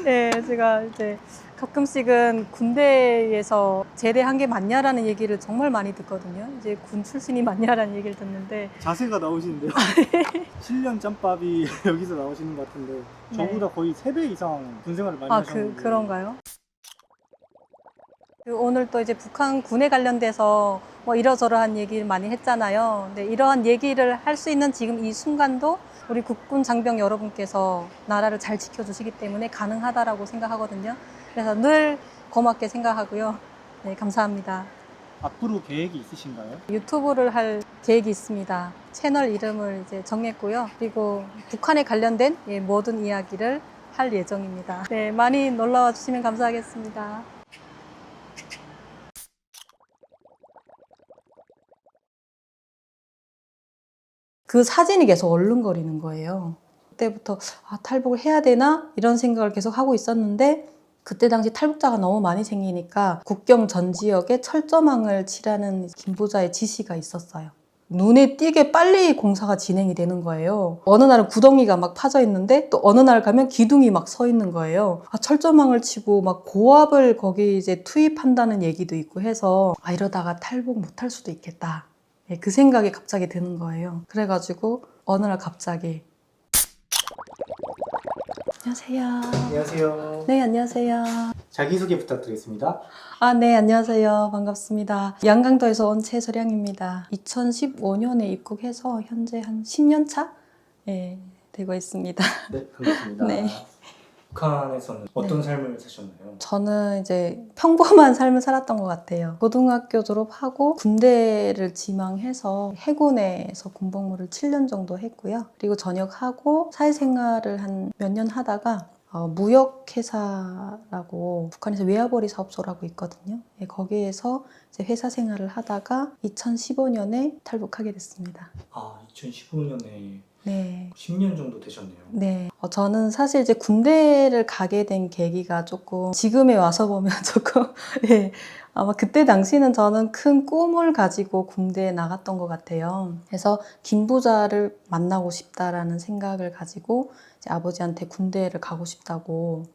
네, 제가 이제 가끔씩은 군대에서 제대한 게 맞냐라는 얘기를 정말 많이 듣거든요. 이제 군 출신이 맞냐라는 얘기를 듣는데 자세가 나오시는데요. 7년 짬밥이 여기서 나오시는 것 같은데 저보다 거의 3배 이상 군 생활을 많이 하셨는데 그런가요? 오늘 또 이제 북한 군에 관련돼서 뭐 이러저러한 얘기를 많이 했잖아요. 근데 이러한 얘기를 할 수 있는 지금 이 순간도 우리 국군 장병 여러분께서 나라를 잘 지켜주시기 때문에 가능하다라고 생각하거든요. 그래서 늘 고맙게 생각하고요. 네, 감사합니다. 앞으로 계획이 있으신가요? 유튜브를 할 계획이 있습니다. 채널 이름을 이제 정했고요. 그리고 북한에 관련된 모든 이야기를 할 예정입니다. 네, 많이 놀러와 주시면 감사하겠습니다. 그 사진이 계속 얼른거리는 거예요. 그때부터 탈북을 해야 되나? 이런 생각을 계속 하고 있었는데 그때 당시 탈북자가 너무 많이 생기니까 국경 전 지역에 철조망을 칠하는 김부자의 지시가 있었어요. 눈에 띄게 빨리 공사가 진행이 되는 거예요. 어느 날은 구덩이가 막 파져 있는데 또 어느 날 가면 기둥이 막 서 있는 거예요. 철조망을 치고 막 고압을 거기 이제 투입한다는 얘기도 있고 해서 이러다가 탈북 못할 수도 있겠다. 그 생각이 갑자기 드는 거예요. 그래가지고 어느 날 갑자기 안녕하세요. 안녕하세요. 네, 안녕하세요. 자기소개 부탁드리겠습니다. 네, 안녕하세요. 반갑습니다. 양강도에서 온 최소량입니다. 2015년에 입국해서 현재 한 10년 차? 되고 있습니다. 네, 반갑습니다. 네. 북한에서는 어떤 삶을 사셨나요? 저는 이제 평범한 삶을 살았던 것 같아요. 고등학교 졸업하고 군대를 지망해서 해군에서 군복무를 7년 정도 했고요. 그리고 전역하고 사회생활을 한 몇 년 하다가 무역회사라고 북한에서 외화벌이 사업소라고 있거든요. 거기에서 이제 회사 생활을 하다가 2015년에 탈북하게 됐습니다. 2015년에 네. 10년 정도 되셨네요. 네. 저는 사실 이제 군대를 가게 된 계기가 조금 지금에 와서 보면 조금 아마 그때 당시는 저는 큰 꿈을 가지고 군대에 나갔던 것 같아요. 그래서 김부자를 만나고 싶다라는 생각을 가지고 이제 아버지한테 군대를 가고 싶다고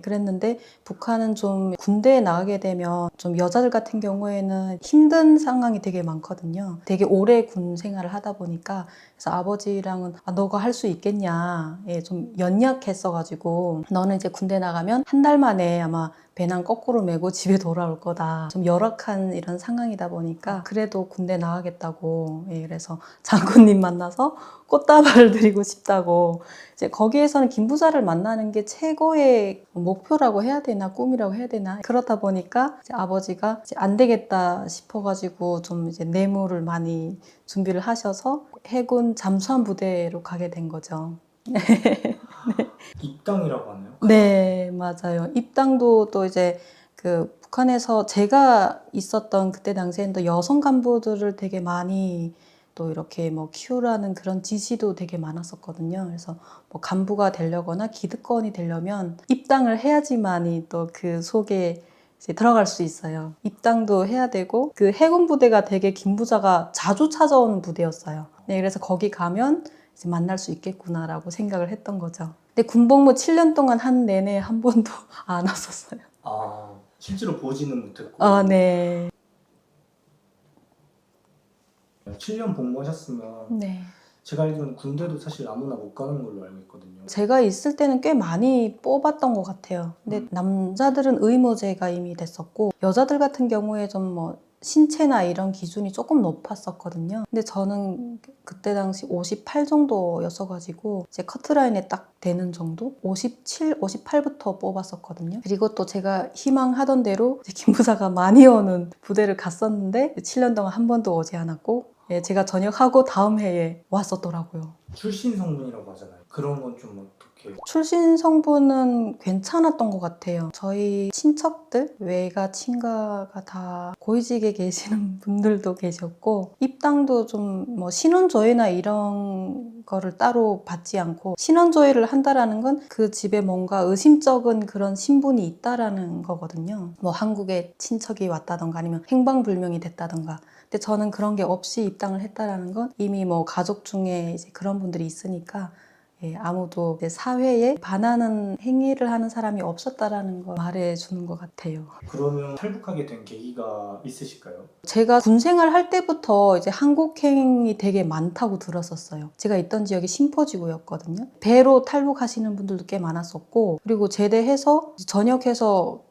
그랬는데 북한은 좀 군대에 나가게 되면 좀 여자들 같은 경우에는 힘든 상황이 되게 많거든요. 되게 오래 군 생활을 하다 보니까 그래서 아버지랑은 너가 할 수 있겠냐 좀 연약했어가지고 너는 이제 군대 나가면 한 달 만에 아마 배낭 거꾸로 메고 집에 돌아올 거다. 좀 열악한 이런 상황이다 보니까 그래도 군대 나가겠다고 그래서 장군님 만나서 꽃다발을 드리고 싶다고 이제 거기에서는 김부자를 만나는 게 최고의 목표라고 해야 되나 꿈이라고 해야 되나 그렇다 보니까 이제 아버지가 이제 안 되겠다 싶어가지고 좀 이제 뇌물을 많이 준비를 하셔서 해군 잠수함 부대로 가게 된 거죠. 입당이라고 하나요? 네, 맞아요. 입당도 또 이제 그 북한에서 제가 있었던 그때 당시에는 또 여성 간부들을 되게 많이 또 이렇게 뭐 키우라는 그런 지시도 되게 많았었거든요. 그래서 뭐 간부가 되려거나 기득권이 되려면 입당을 해야지만이 또 그 속에 이제 들어갈 수 있어요. 입당도 해야 되고 그 해군 부대가 되게 김부자가 자주 찾아오는 부대였어요. 네, 그래서 거기 가면 이제 만날 수 있겠구나라고 생각을 했던 거죠. 근데 군복무 7년 동안 한 내내 한 번도 안 왔었어요. 실제로 보지는 못했고. 네. 7년 복무하셨으면 네. 제가 알기로는 군대도 사실 아무나 못 가는 걸로 알고 있거든요. 제가 있을 때는 꽤 많이 뽑았던 것 같아요. 근데 남자들은 의무제가 이미 됐었고 여자들 같은 경우에 좀 뭐 신체나 이런 기준이 조금 높았었거든요. 근데 저는 그때 당시 58 정도였어가지고 이제 커트라인에 딱 되는 정도? 57, 58부터 뽑았었거든요. 그리고 또 제가 희망하던 대로 이제 김부자가 많이 오는 부대를 갔었는데 7년 동안 한 번도 오지 않았고 제가 전역하고 다음 해에 왔었더라고요. 출신 성분이라고 하잖아요. 그런 건 좀 어떻게? 출신 성분은 괜찮았던 것 같아요. 저희 친척들, 외가, 친가가 다 고위직에 계시는 분들도 계셨고 입당도 좀 뭐 신원조회나 이런 거를 따로 받지 않고 신원조회를 한다라는 건 그 집에 뭔가 의심쩍은 그런 신분이 있다라는 거거든요. 뭐 한국에 친척이 왔다던가 아니면 행방불명이 됐다던가 근데 저는 그런 게 없이 입당을 했다라는 건 이미 뭐 가족 중에 이제 그런 분들이 있으니까 아무도 이제 사회에 반하는 행위를 하는 사람이 없었다라는 걸 말해주는 것 같아요. 그러면 탈북하게 된 계기가 있으실까요? 제가 군 생활할 때부터 이제 한국행이 되게 많다고 들었었어요. 제가 있던 지역이 신포지구였거든요. 배로 탈북하시는 분들도 꽤 많았었고 그리고 제대해서 전역해서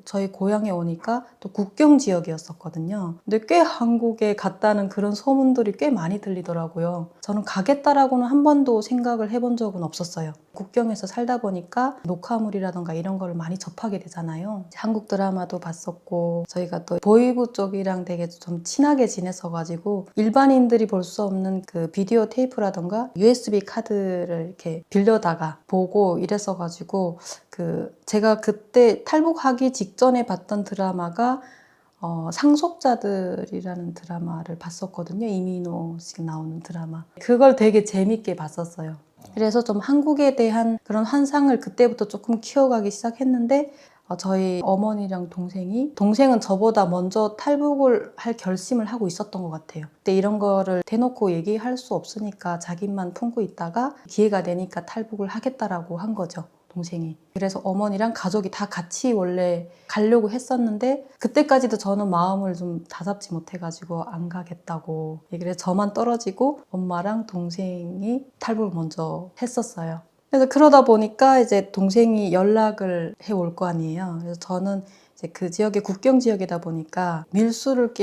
저희 고향에 오니까 또 국경 지역이었었거든요. 근데 꽤 한국에 갔다는 그런 소문들이 꽤 많이 들리더라고요. 저는 가겠다라고는 한 번도 생각을 해본 적은 없었어요. 국경에서 살다 보니까 녹화물이라던가 이런 걸 많이 접하게 되잖아요. 한국 드라마도 봤었고 저희가 또 보이부 쪽이랑 되게 좀 친하게 지냈어가지고 일반인들이 볼 수 없는 그 비디오 테이프라던가 USB 카드를 이렇게 빌려다가 보고 이랬어가지고 제가 그때 탈북하기 직전에 봤던 드라마가 상속자들이라는 드라마를 봤었거든요. 이민호 씨 나오는 드라마. 그걸 되게 재밌게 봤었어요. 그래서 좀 한국에 대한 그런 환상을 그때부터 조금 키워가기 시작했는데 저희 어머니랑 동생은 저보다 먼저 탈북을 할 결심을 하고 있었던 것 같아요. 근데 이런 거를 대놓고 얘기할 수 없으니까 자기만 품고 있다가 기회가 되니까 탈북을 하겠다라고 한 거죠. 동생이. 그래서 어머니랑 가족이 다 같이 원래 가려고 했었는데 그때까지도 저는 마음을 좀 다잡지 못해가지고 안 가겠다고 얘기를 해서 저만 떨어지고 엄마랑 동생이 탈북을 먼저 했었어요. 그래서 그러다 보니까 이제 동생이 연락을 해올 거 아니에요. 그래서 저는 이제 그 지역이 국경 지역이다 보니까 밀수를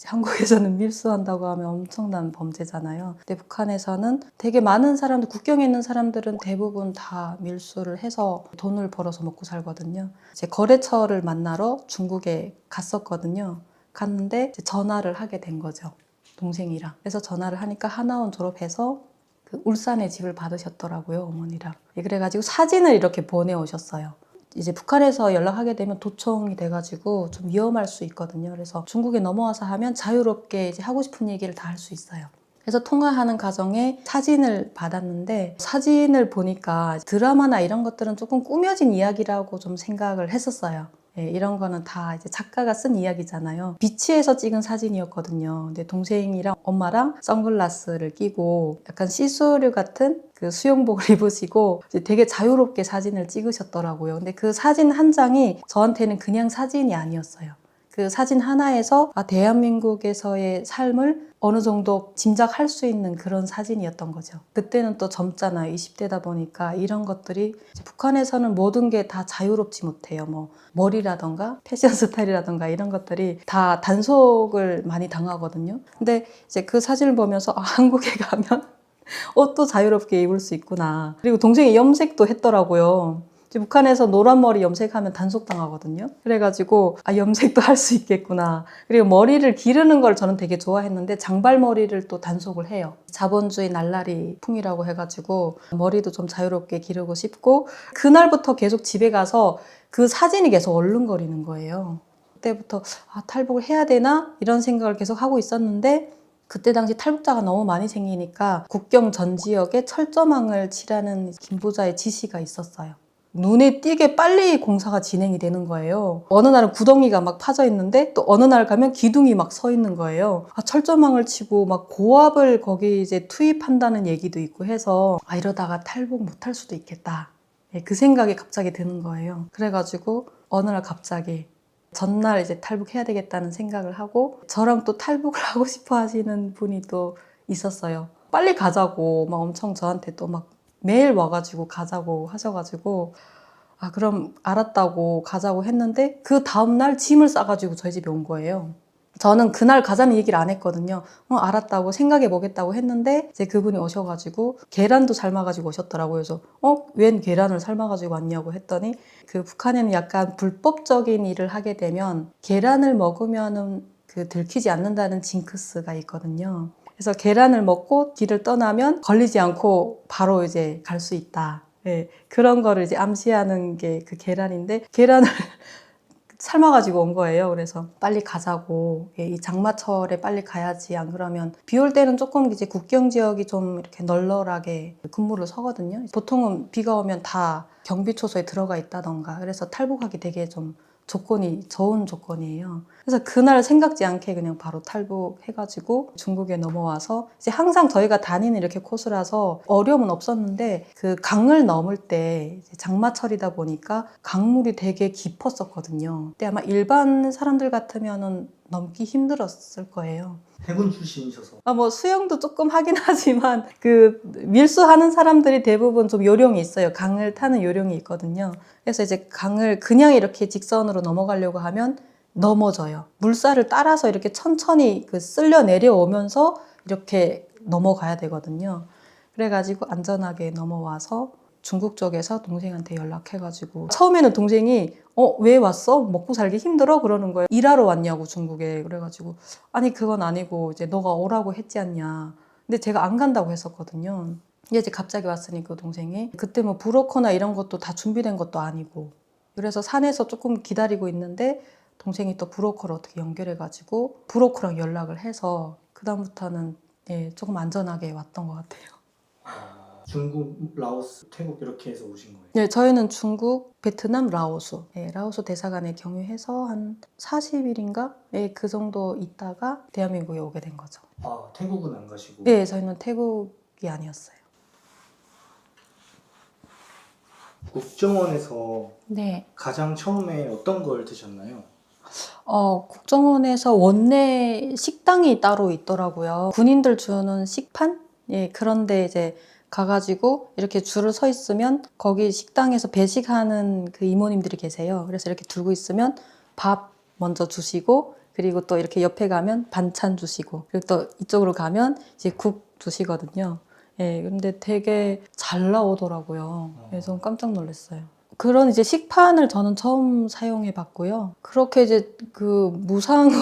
한국에서는 밀수한다고 하면 엄청난 범죄잖아요. 근데 북한에서는 되게 많은 사람들, 국경에 있는 사람들은 대부분 다 밀수를 해서 돈을 벌어서 먹고 살거든요. 이제 거래처를 만나러 중국에 갔었거든요. 갔는데 이제 전화를 하게 된 거죠. 동생이랑. 그래서 전화를 하니까 하나원 졸업해서 그 울산에 집을 받으셨더라고요, 어머니랑. 그래가지고 사진을 이렇게 보내오셨어요. 이제 북한에서 연락하게 되면 도청이 돼가지고 좀 위험할 수 있거든요. 그래서 중국에 넘어와서 하면 자유롭게 이제 하고 싶은 얘기를 다 할 수 있어요. 그래서 통화하는 과정에 사진을 받았는데 사진을 보니까 드라마나 이런 것들은 조금 꾸며진 이야기라고 좀 생각을 했었어요. 예, 이런 거는 다 이제 작가가 쓴 이야기잖아요. 비치에서 찍은 사진이었거든요. 근데 동생이랑 엄마랑 선글라스를 끼고 약간 시스루 같은 그 수영복을 입으시고 이제 되게 자유롭게 사진을 찍으셨더라고요. 근데 그 사진 한 장이 저한테는 그냥 사진이 아니었어요. 그 사진 하나에서 대한민국에서의 삶을 어느 정도 짐작할 수 있는 그런 사진이었던 거죠. 그때는 또 젊잖아요. 20대다 보니까 이런 것들이 북한에서는 모든 게 다 자유롭지 못해요. 뭐 머리라던가 패션 스타일이라던가 이런 것들이 다 단속을 많이 당하거든요. 근데 이제 그 사진을 보면서 한국에 가면 옷도 자유롭게 입을 수 있구나. 그리고 동생이 염색도 했더라고요. 북한에서 노란 머리 염색하면 단속당하거든요. 그래가지고 염색도 할 수 있겠구나. 그리고 머리를 기르는 걸 저는 되게 좋아했는데 장발머리를 또 단속을 해요. 자본주의 날라리 풍이라고 해가지고 머리도 좀 자유롭게 기르고 싶고 그날부터 계속 집에 가서 그 사진이 계속 얼른거리는 거예요. 그때부터 탈북을 해야 되나? 이런 생각을 계속 하고 있었는데 그때 당시 탈북자가 너무 많이 생기니까 국경 전 지역에 철조망을 칠하는 김부자의 지시가 있었어요. 눈에 띄게 빨리 공사가 진행이 되는 거예요. 어느 날은 구덩이가 막 파져 있는데 또 어느 날 가면 기둥이 막 서 있는 거예요. 철조망을 치고 막 고압을 거기 이제 투입한다는 얘기도 있고 해서 이러다가 탈북 못할 수도 있겠다. 그 생각이 갑자기 드는 거예요. 그래가지고 어느 날 갑자기 전날 이제 탈북해야 되겠다는 생각을 하고 저랑 또 탈북을 하고 싶어 하시는 분이 또 있었어요. 빨리 가자고 막 엄청 저한테 또 막 매일 와가지고 가자고 하셔가지고 그럼 알았다고 가자고 했는데 그 다음날 짐을 싸가지고 저희 집에 온 거예요. 저는 그날 가자는 얘기를 안 했거든요. 알았다고 생각해 보겠다고 했는데 이제 그분이 오셔가지고 계란도 삶아가지고 오셨더라고요. 그래서 웬 계란을 삶아가지고 왔냐고 했더니 그 북한에는 약간 불법적인 일을 하게 되면 계란을 먹으면은 그 들키지 않는다는 징크스가 있거든요. 그래서 계란을 먹고 길을 떠나면 걸리지 않고 바로 이제 갈 수 있다. 네, 그런 거를 이제 암시하는 게 그 계란인데 계란을 삶아가지고 온 거예요. 그래서 빨리 가자고. 이 장마철에 빨리 가야지. 안 그러면 비 올 때는 조금 이제 국경 지역이 좀 이렇게 널널하게 근무를 서거든요. 보통은 비가 오면 다 경비초소에 들어가 있다던가. 그래서 탈북하기 되게 좀 조건이 좋은 조건이에요. 그래서 그날 생각지 않게 그냥 바로 탈북해가지고 중국에 넘어와서 이제 항상 저희가 다니는 이렇게 코스라서 어려움은 없었는데 그 강을 넘을 때 이제 장마철이다 보니까 강물이 되게 깊었었거든요. 근데 아마 일반 사람들 같으면은 넘기 힘들었을 거예요. 해군 출신이셔서. 뭐 수영도 조금 하긴 하지만 그 밀수하는 사람들이 대부분 좀 요령이 있어요. 강을 타는 요령이 있거든요. 그래서 이제 강을 그냥 이렇게 직선으로 넘어가려고 하면 넘어져요. 물살을 따라서 이렇게 천천히 쓸려 내려오면서 이렇게 넘어가야 되거든요. 그래가지고 안전하게 넘어와서 중국 쪽에서 동생한테 연락해가지고 처음에는 동생이 왜 왔어? 먹고 살기 힘들어? 그러는 거예요. 일하러 왔냐고 중국에. 그래가지고 아니 그건 아니고 이제 너가 오라고 했지 않냐. 근데 제가 안 간다고 했었거든요. 이제 갑자기 왔으니 그 동생이 그때 뭐 브로커나 이런 것도 다 준비된 것도 아니고 그래서 산에서 조금 기다리고 있는데 동생이 또 브로커를 어떻게 연결해가지고 브로커랑 연락을 해서 그다음부터는 예, 조금 안전하게 왔던 것 같아요. 중국, 라오스, 태국 이렇게 해서 오신 거예요? 네, 저희는 중국, 베트남, 라오스. 예, 라오스 대사관에 경유해서 한 40일인가? 예, 그 정도 있다가 대한민국에 오게 된 거죠. 태국은 안 가시고? 네, 저희는 태국이 아니었어요. 국정원에서 네. 가장 처음에 어떤 걸 드셨나요? 국정원에서 원내 식당이 따로 있더라고요. 군인들 주는 식판? 예, 그런데 이제 가가지고 이렇게 줄을 서 있으면 거기 식당에서 배식하는 그 이모님들이 계세요. 그래서 이렇게 들고 있으면 밥 먼저 주시고 그리고 또 이렇게 옆에 가면 반찬 주시고 그리고 또 이쪽으로 가면 이제 국 주시거든요. 예, 근데 되게 잘 나오더라고요. 그래서 깜짝 놀랐어요. 그런 이제 식판을 저는 처음 사용해 봤고요. 그렇게 이제 그 무상으로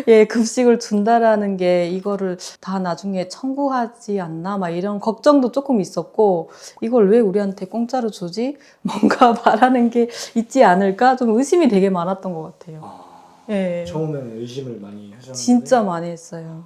예, 급식을 준다라는 게 이거를 다 나중에 청구하지 않나 막 이런 걱정도 조금 있었고 이걸 왜 우리한테 공짜로 주지? 뭔가 바라는 게 있지 않을까? 좀 의심이 되게 많았던 것 같아요. 예. 처음에는 의심을 많이 하셨는데 진짜 많이 했어요.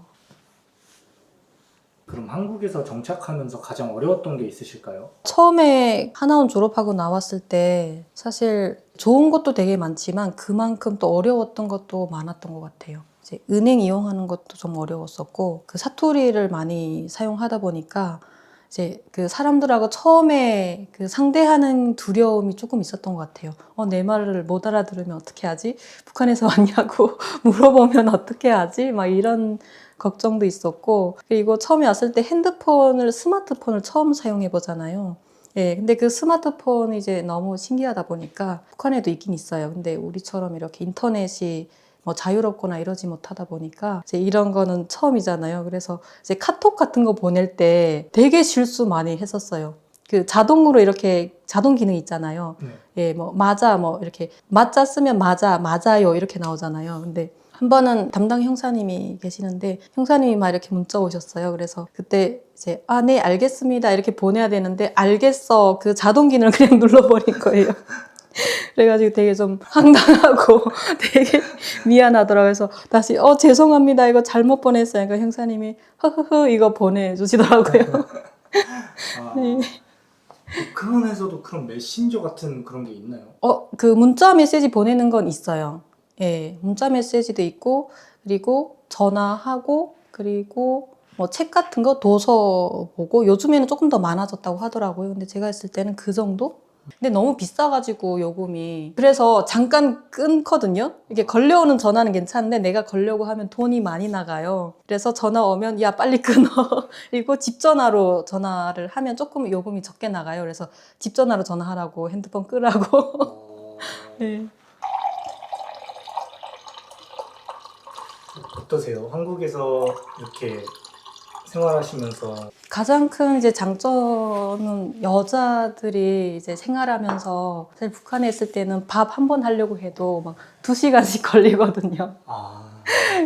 그럼 한국에서 정착하면서 가장 어려웠던 게 있으실까요? 처음에 하나원 졸업하고 나왔을 때 사실 좋은 것도 되게 많지만 그만큼 또 어려웠던 것도 많았던 것 같아요. 이제 은행 이용하는 것도 좀 어려웠었고 그 사투리를 많이 사용하다 보니까 이제 그 사람들하고 처음에 그 상대하는 두려움이 조금 있었던 것 같아요. 내 말을 못 알아들으면 어떻게 하지? 북한에서 왔냐고 물어보면 어떻게 하지? 막 이런 걱정도 있었고 그리고 처음에 왔을 때 스마트폰을 처음 사용해 보잖아요. 예, 근데 그 스마트폰이 이제 너무 신기하다 보니까 북한에도 있긴 있어요. 근데 우리처럼 이렇게 인터넷이 뭐 자유롭거나 이러지 못하다 보니까 이제 이런 거는 처음이잖아요. 그래서 이제 카톡 같은 거 보낼 때 되게 실수 많이 했었어요. 그 자동으로 이렇게 자동 기능 있잖아요. 네. 예, 뭐 맞아 뭐 이렇게 맞자 쓰면 맞아요 이렇게 나오잖아요. 근데 한 번은 담당 형사님이 계시는데 형사님이 막 이렇게 문자 오셨어요. 그래서 그때 이제 네 알겠습니다 이렇게 보내야 되는데 알겠어 그 자동 기능을 그냥 눌러버린 거예요. 그래가지고 되게 좀 황당하고 되게 미안하더라고요. 그래서 다시 죄송합니다 이거 잘못 보냈어요. 그러니까 형사님이 허허허 이거 보내주시더라고요. 네. 북한에서도 그런 메신저 같은 그런 게 있나요? 그 문자 메시지 보내는 건 있어요. 예, 문자 메시지도 있고, 그리고 전화하고, 그리고 뭐 책 같은 거 도서 보고, 요즘에는 조금 더 많아졌다고 하더라고요. 근데 제가 했을 때는 그 정도? 근데 너무 비싸가지고 요금이. 그래서 잠깐 끊거든요. 이게 걸려오는 전화는 괜찮은데 내가 걸려고 하면 돈이 많이 나가요. 그래서 전화 오면 야 빨리 끊어. 그리고 집 전화로 전화를 하면 조금 요금이 적게 나가요. 그래서 집 전화로 전화하라고 핸드폰 끄라고. 네. 어떠세요? 한국에서 이렇게 생활하시면서 가장 큰 이제 장점은 여자들이 이제 생활하면서 사실 북한에 있을 때는 밥 한 번 하려고 해도 막 2시간씩 걸리거든요.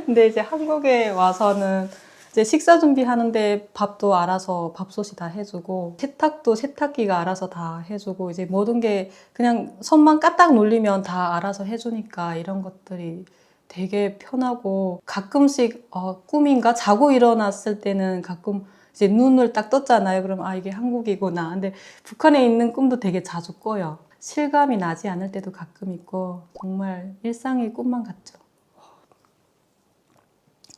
근데 이제 한국에 와서는 이제 식사 준비하는데 밥도 알아서 밥솥이 다 해주고 세탁도 세탁기가 알아서 다 해주고 이제 모든 게 그냥 손만 까딱 눌리면 다 알아서 해주니까 이런 것들이 되게 편하고 가끔씩 꿈인가 자고 일어났을 때는 가끔 이제 눈을 딱 떴잖아요. 그럼 이게 한국이구나. 근데 북한에 있는 꿈도 되게 자주 꿔요. 실감이 나지 않을 때도 가끔 있고 정말 일상의 꿈만 같죠.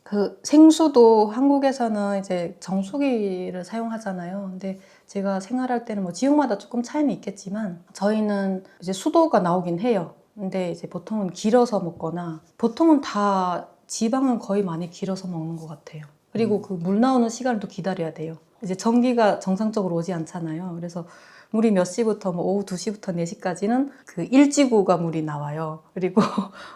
그 생수도 한국에서는 이제 정수기를 사용하잖아요. 근데 제가 생활할 때는 뭐 지역마다 조금 차이는 있겠지만 저희는 이제 수도가 나오긴 해요. 근데 이제 보통은 길어서 먹거나 보통은 다 지방은 거의 많이 길어서 먹는 것 같아요. 그리고 그 물 나오는 시간을 또 기다려야 돼요. 이제 전기가 정상적으로 오지 않잖아요. 그래서 물이 몇 시부터 뭐 오후 2시부터 4시까지는 그 1지구가 물이 나와요. 그리고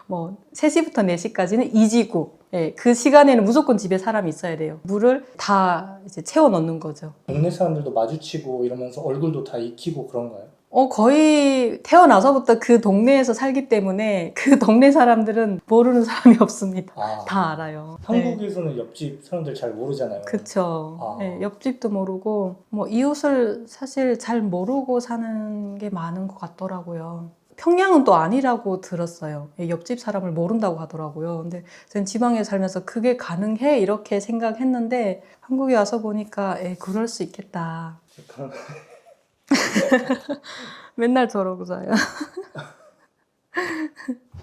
뭐 3시부터 4시까지는 2지구. 예, 그 시간에는 무조건 집에 사람이 있어야 돼요. 물을 다 이제 채워 넣는 거죠. 동네 사람들도 마주치고 이러면서 얼굴도 다 익히고 그런가요? 거의 태어나서부터 그 동네에서 살기 때문에 그 동네 사람들은 모르는 사람이 없습니다. 다 알아요. 한국에서는 옆집 사람들 잘 모르잖아요. 그쵸. 네, 옆집도 모르고 뭐 이웃을 사실 잘 모르고 사는 게 많은 것 같더라고요. 평양은 또 아니라고 들었어요. 옆집 사람을 모른다고 하더라고요. 근데 저는 지방에 살면서 그게 가능해? 이렇게 생각했는데 한국에 와서 보니까 그럴 수 있겠다. 맨날 저러고 자요.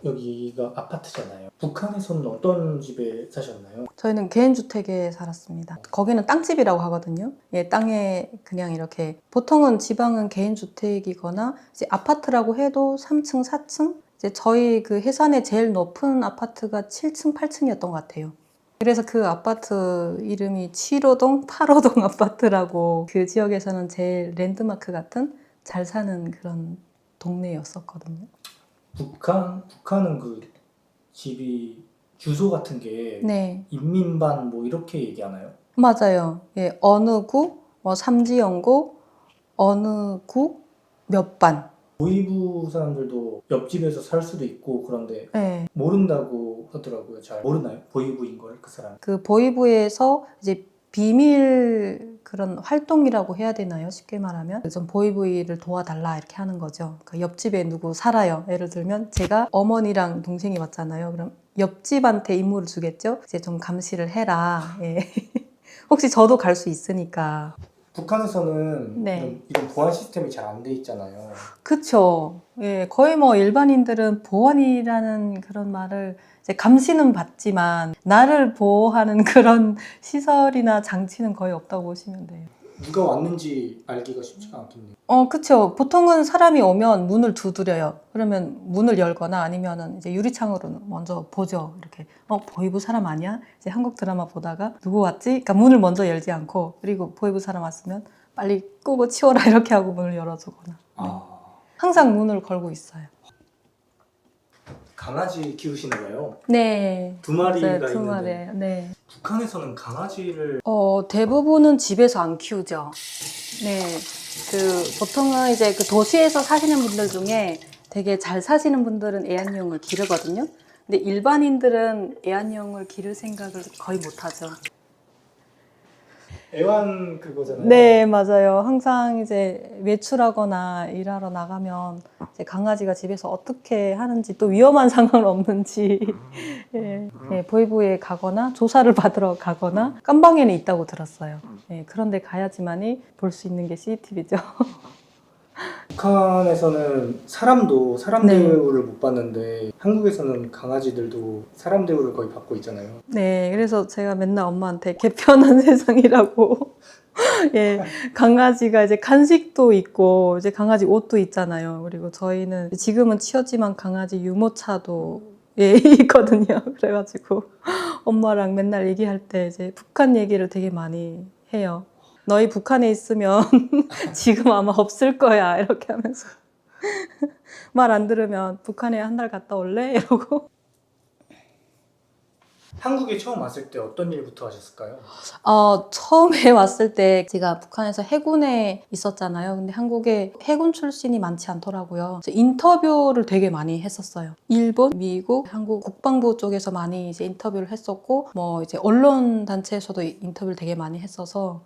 여기가 아파트잖아요. 북한에서는 어떤 집에 사셨나요? 저희는 개인주택에 살았습니다. 거기는 땅집이라고 하거든요. 땅에 그냥 이렇게 보통은 지방은 개인주택이거나 이제 아파트라고 해도 3층, 4층? 이제 저희 그 해산의 제일 높은 아파트가 7층, 8층이었던 것 같아요. 그래서 그 아파트 이름이 7호동, 8호동 아파트라고 그 지역에서는 제일 랜드마크 같은 잘 사는 그런 동네였었거든요. 북한은 그 집이 주소 같은 게 네, 인민반 뭐 이렇게 얘기하나요? 맞아요. 어느 구, 뭐 삼지연고, 어느 구, 몇 반. 보이부 사람들도 옆집에서 살 수도 있고 그런데 네. 모른다고 하더라고요. 잘 모르나요? 보이부인 걸 그 사람. 그 보이부에서 이제 비밀 그런 활동이라고 해야 되나요? 쉽게 말하면 좀 보이부를 도와달라 이렇게 하는 거죠. 그 옆집에 누구 살아요. 예를 들면 제가 어머니랑 동생이 왔잖아요. 그럼 옆집한테 임무를 주겠죠. 이제 좀 감시를 해라. 예. 혹시 저도 갈 수 있으니까. 북한에서는 네. 이런 보안 시스템이 잘 안 돼 있잖아요. 그쵸. 예, 거의 뭐 일반인들은 보안이라는 그런 말을 이제 감시는 받지만 나를 보호하는 그런 시설이나 장치는 거의 없다고 보시면 돼요. 누가 왔는지 알기가 쉽지가 않겠네요. 그쵸. 보통은 사람이 오면 문을 두드려요. 그러면 문을 열거나 아니면은 이제 유리창으로 먼저 보죠. 이렇게, 보이부 사람 아니야? 이제 한국 드라마 보다가 누구 왔지? 그러니까 문을 먼저 열지 않고, 그리고 보이부 사람 왔으면 빨리 끄고 치워라 이렇게 하고 문을 열어주거나. 네. 항상 문을 걸고 있어요. 강아지 키우시나 봐요. 네. 두 마리가 맞아요. 두 있는데 마리예요. 네. 북한에서는 강아지를 대부분은 집에서 안 키우죠. 네. 보통은 이제 그 도시에서 사시는 분들 중에 되게 잘 사시는 분들은 애완용을 기르거든요. 근데 일반인들은 애완용을 기를 생각을 거의 못 하죠. 애완 그거잖아요. 네, 맞아요. 항상 이제 외출하거나 일하러 나가면 이제 강아지가 집에서 어떻게 하는지 또 위험한 상황은 없는지 예, 보이부에 가거나 조사를 받으러 가거나 깜방에는 있다고 들었어요. 그런데 가야지만이 볼 수 있는 게 CCTV죠. 북한에서는 사람 네. 대우를 못 받는데 한국에서는 강아지들도 사람 대우를 거의 받고 있잖아요. 네, 그래서 제가 맨날 엄마한테 개편한 세상이라고. 예, 강아지가 이제 간식도 있고, 이제 강아지 옷도 있잖아요. 그리고 저희는 지금은 치웠지만 강아지 유모차도 예, 있거든요. 그래가지고 엄마랑 맨날 얘기할 때 이제 북한 얘기를 되게 많이 해요. 너희 북한에 있으면 지금 아마 없을 거야. 이렇게 하면서. 말 안 들으면 북한에 한 달 갔다 올래? 이러고. 한국에 처음 왔을 때 어떤 일부터 하셨을까요? 처음에 왔을 때 제가 북한에서 해군에 있었잖아요. 근데 한국에 해군 출신이 많지 않더라고요. 그래서 인터뷰를 되게 많이 했었어요. 일본, 미국, 한국 국방부 쪽에서 많이 이제 인터뷰를 했었고, 뭐 이제 언론 단체에서도 인터뷰를 되게 많이 했어서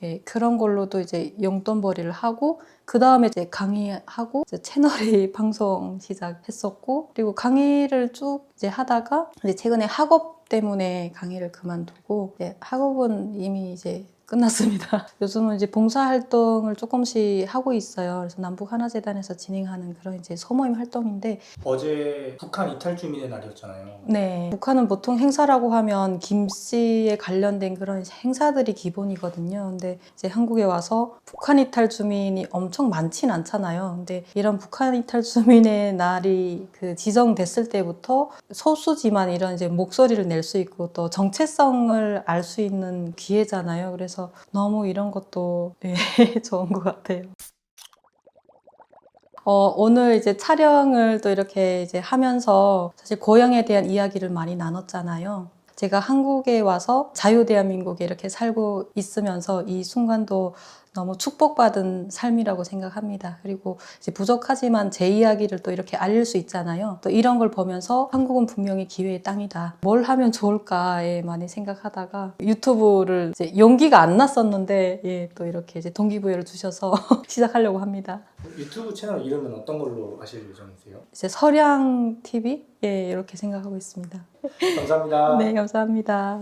예, 그런 걸로도 이제 용돈벌이를 하고 그 다음에 이제 강의하고 이제 채널이 방송 시작했었고 그리고 강의를 쭉 이제 하다가 이제 최근에 학업 때문에 강의를 그만두고 이제 학업은 이미 이제 끝났습니다. 요즘은 이제 봉사활동을 조금씩 하고 있어요. 그래서 남북하나재단에서 진행하는 그런 이제 소모임 활동인데 어제 북한 이탈 주민의 날이었잖아요. 네. 북한은 보통 행사라고 하면 김씨에 관련된 그런 행사들이 기본이거든요. 근데 이제 한국에 와서 북한 이탈 주민이 엄청 많진 않잖아요. 근데 이런 북한 이탈 주민의 날이 그 지정됐을 때부터 소수지만 이런 이제 목소리를 낼 수 있고 또 정체성을 알 수 있는 기회잖아요. 그래서 너무 이런 것도 네, 좋은 것 같아요. 오늘 이제 촬영을 또 이렇게 이제 하면서 사실 고향에 대한 이야기를 많이 나눴잖아요. 제가 한국에 와서 자유대한민국에 이렇게 살고 있으면서 이 순간도 너무 축복받은 삶이라고 생각합니다. 그리고 이제 부족하지만 제 이야기를 또 이렇게 알릴 수 있잖아요. 또 이런 걸 보면서 한국은 분명히 기회의 땅이다. 뭘 하면 좋을까에 많이 생각하다가 유튜브를 이제 용기가 안 났었는데 예, 또 이렇게 이제 동기부여를 주셔서 시작하려고 합니다. 유튜브 채널 이름은 어떤 걸로 하실 예정이세요? 이제 서량 TV 예, 이렇게 생각하고 있습니다. 감사합니다. 네, 감사합니다.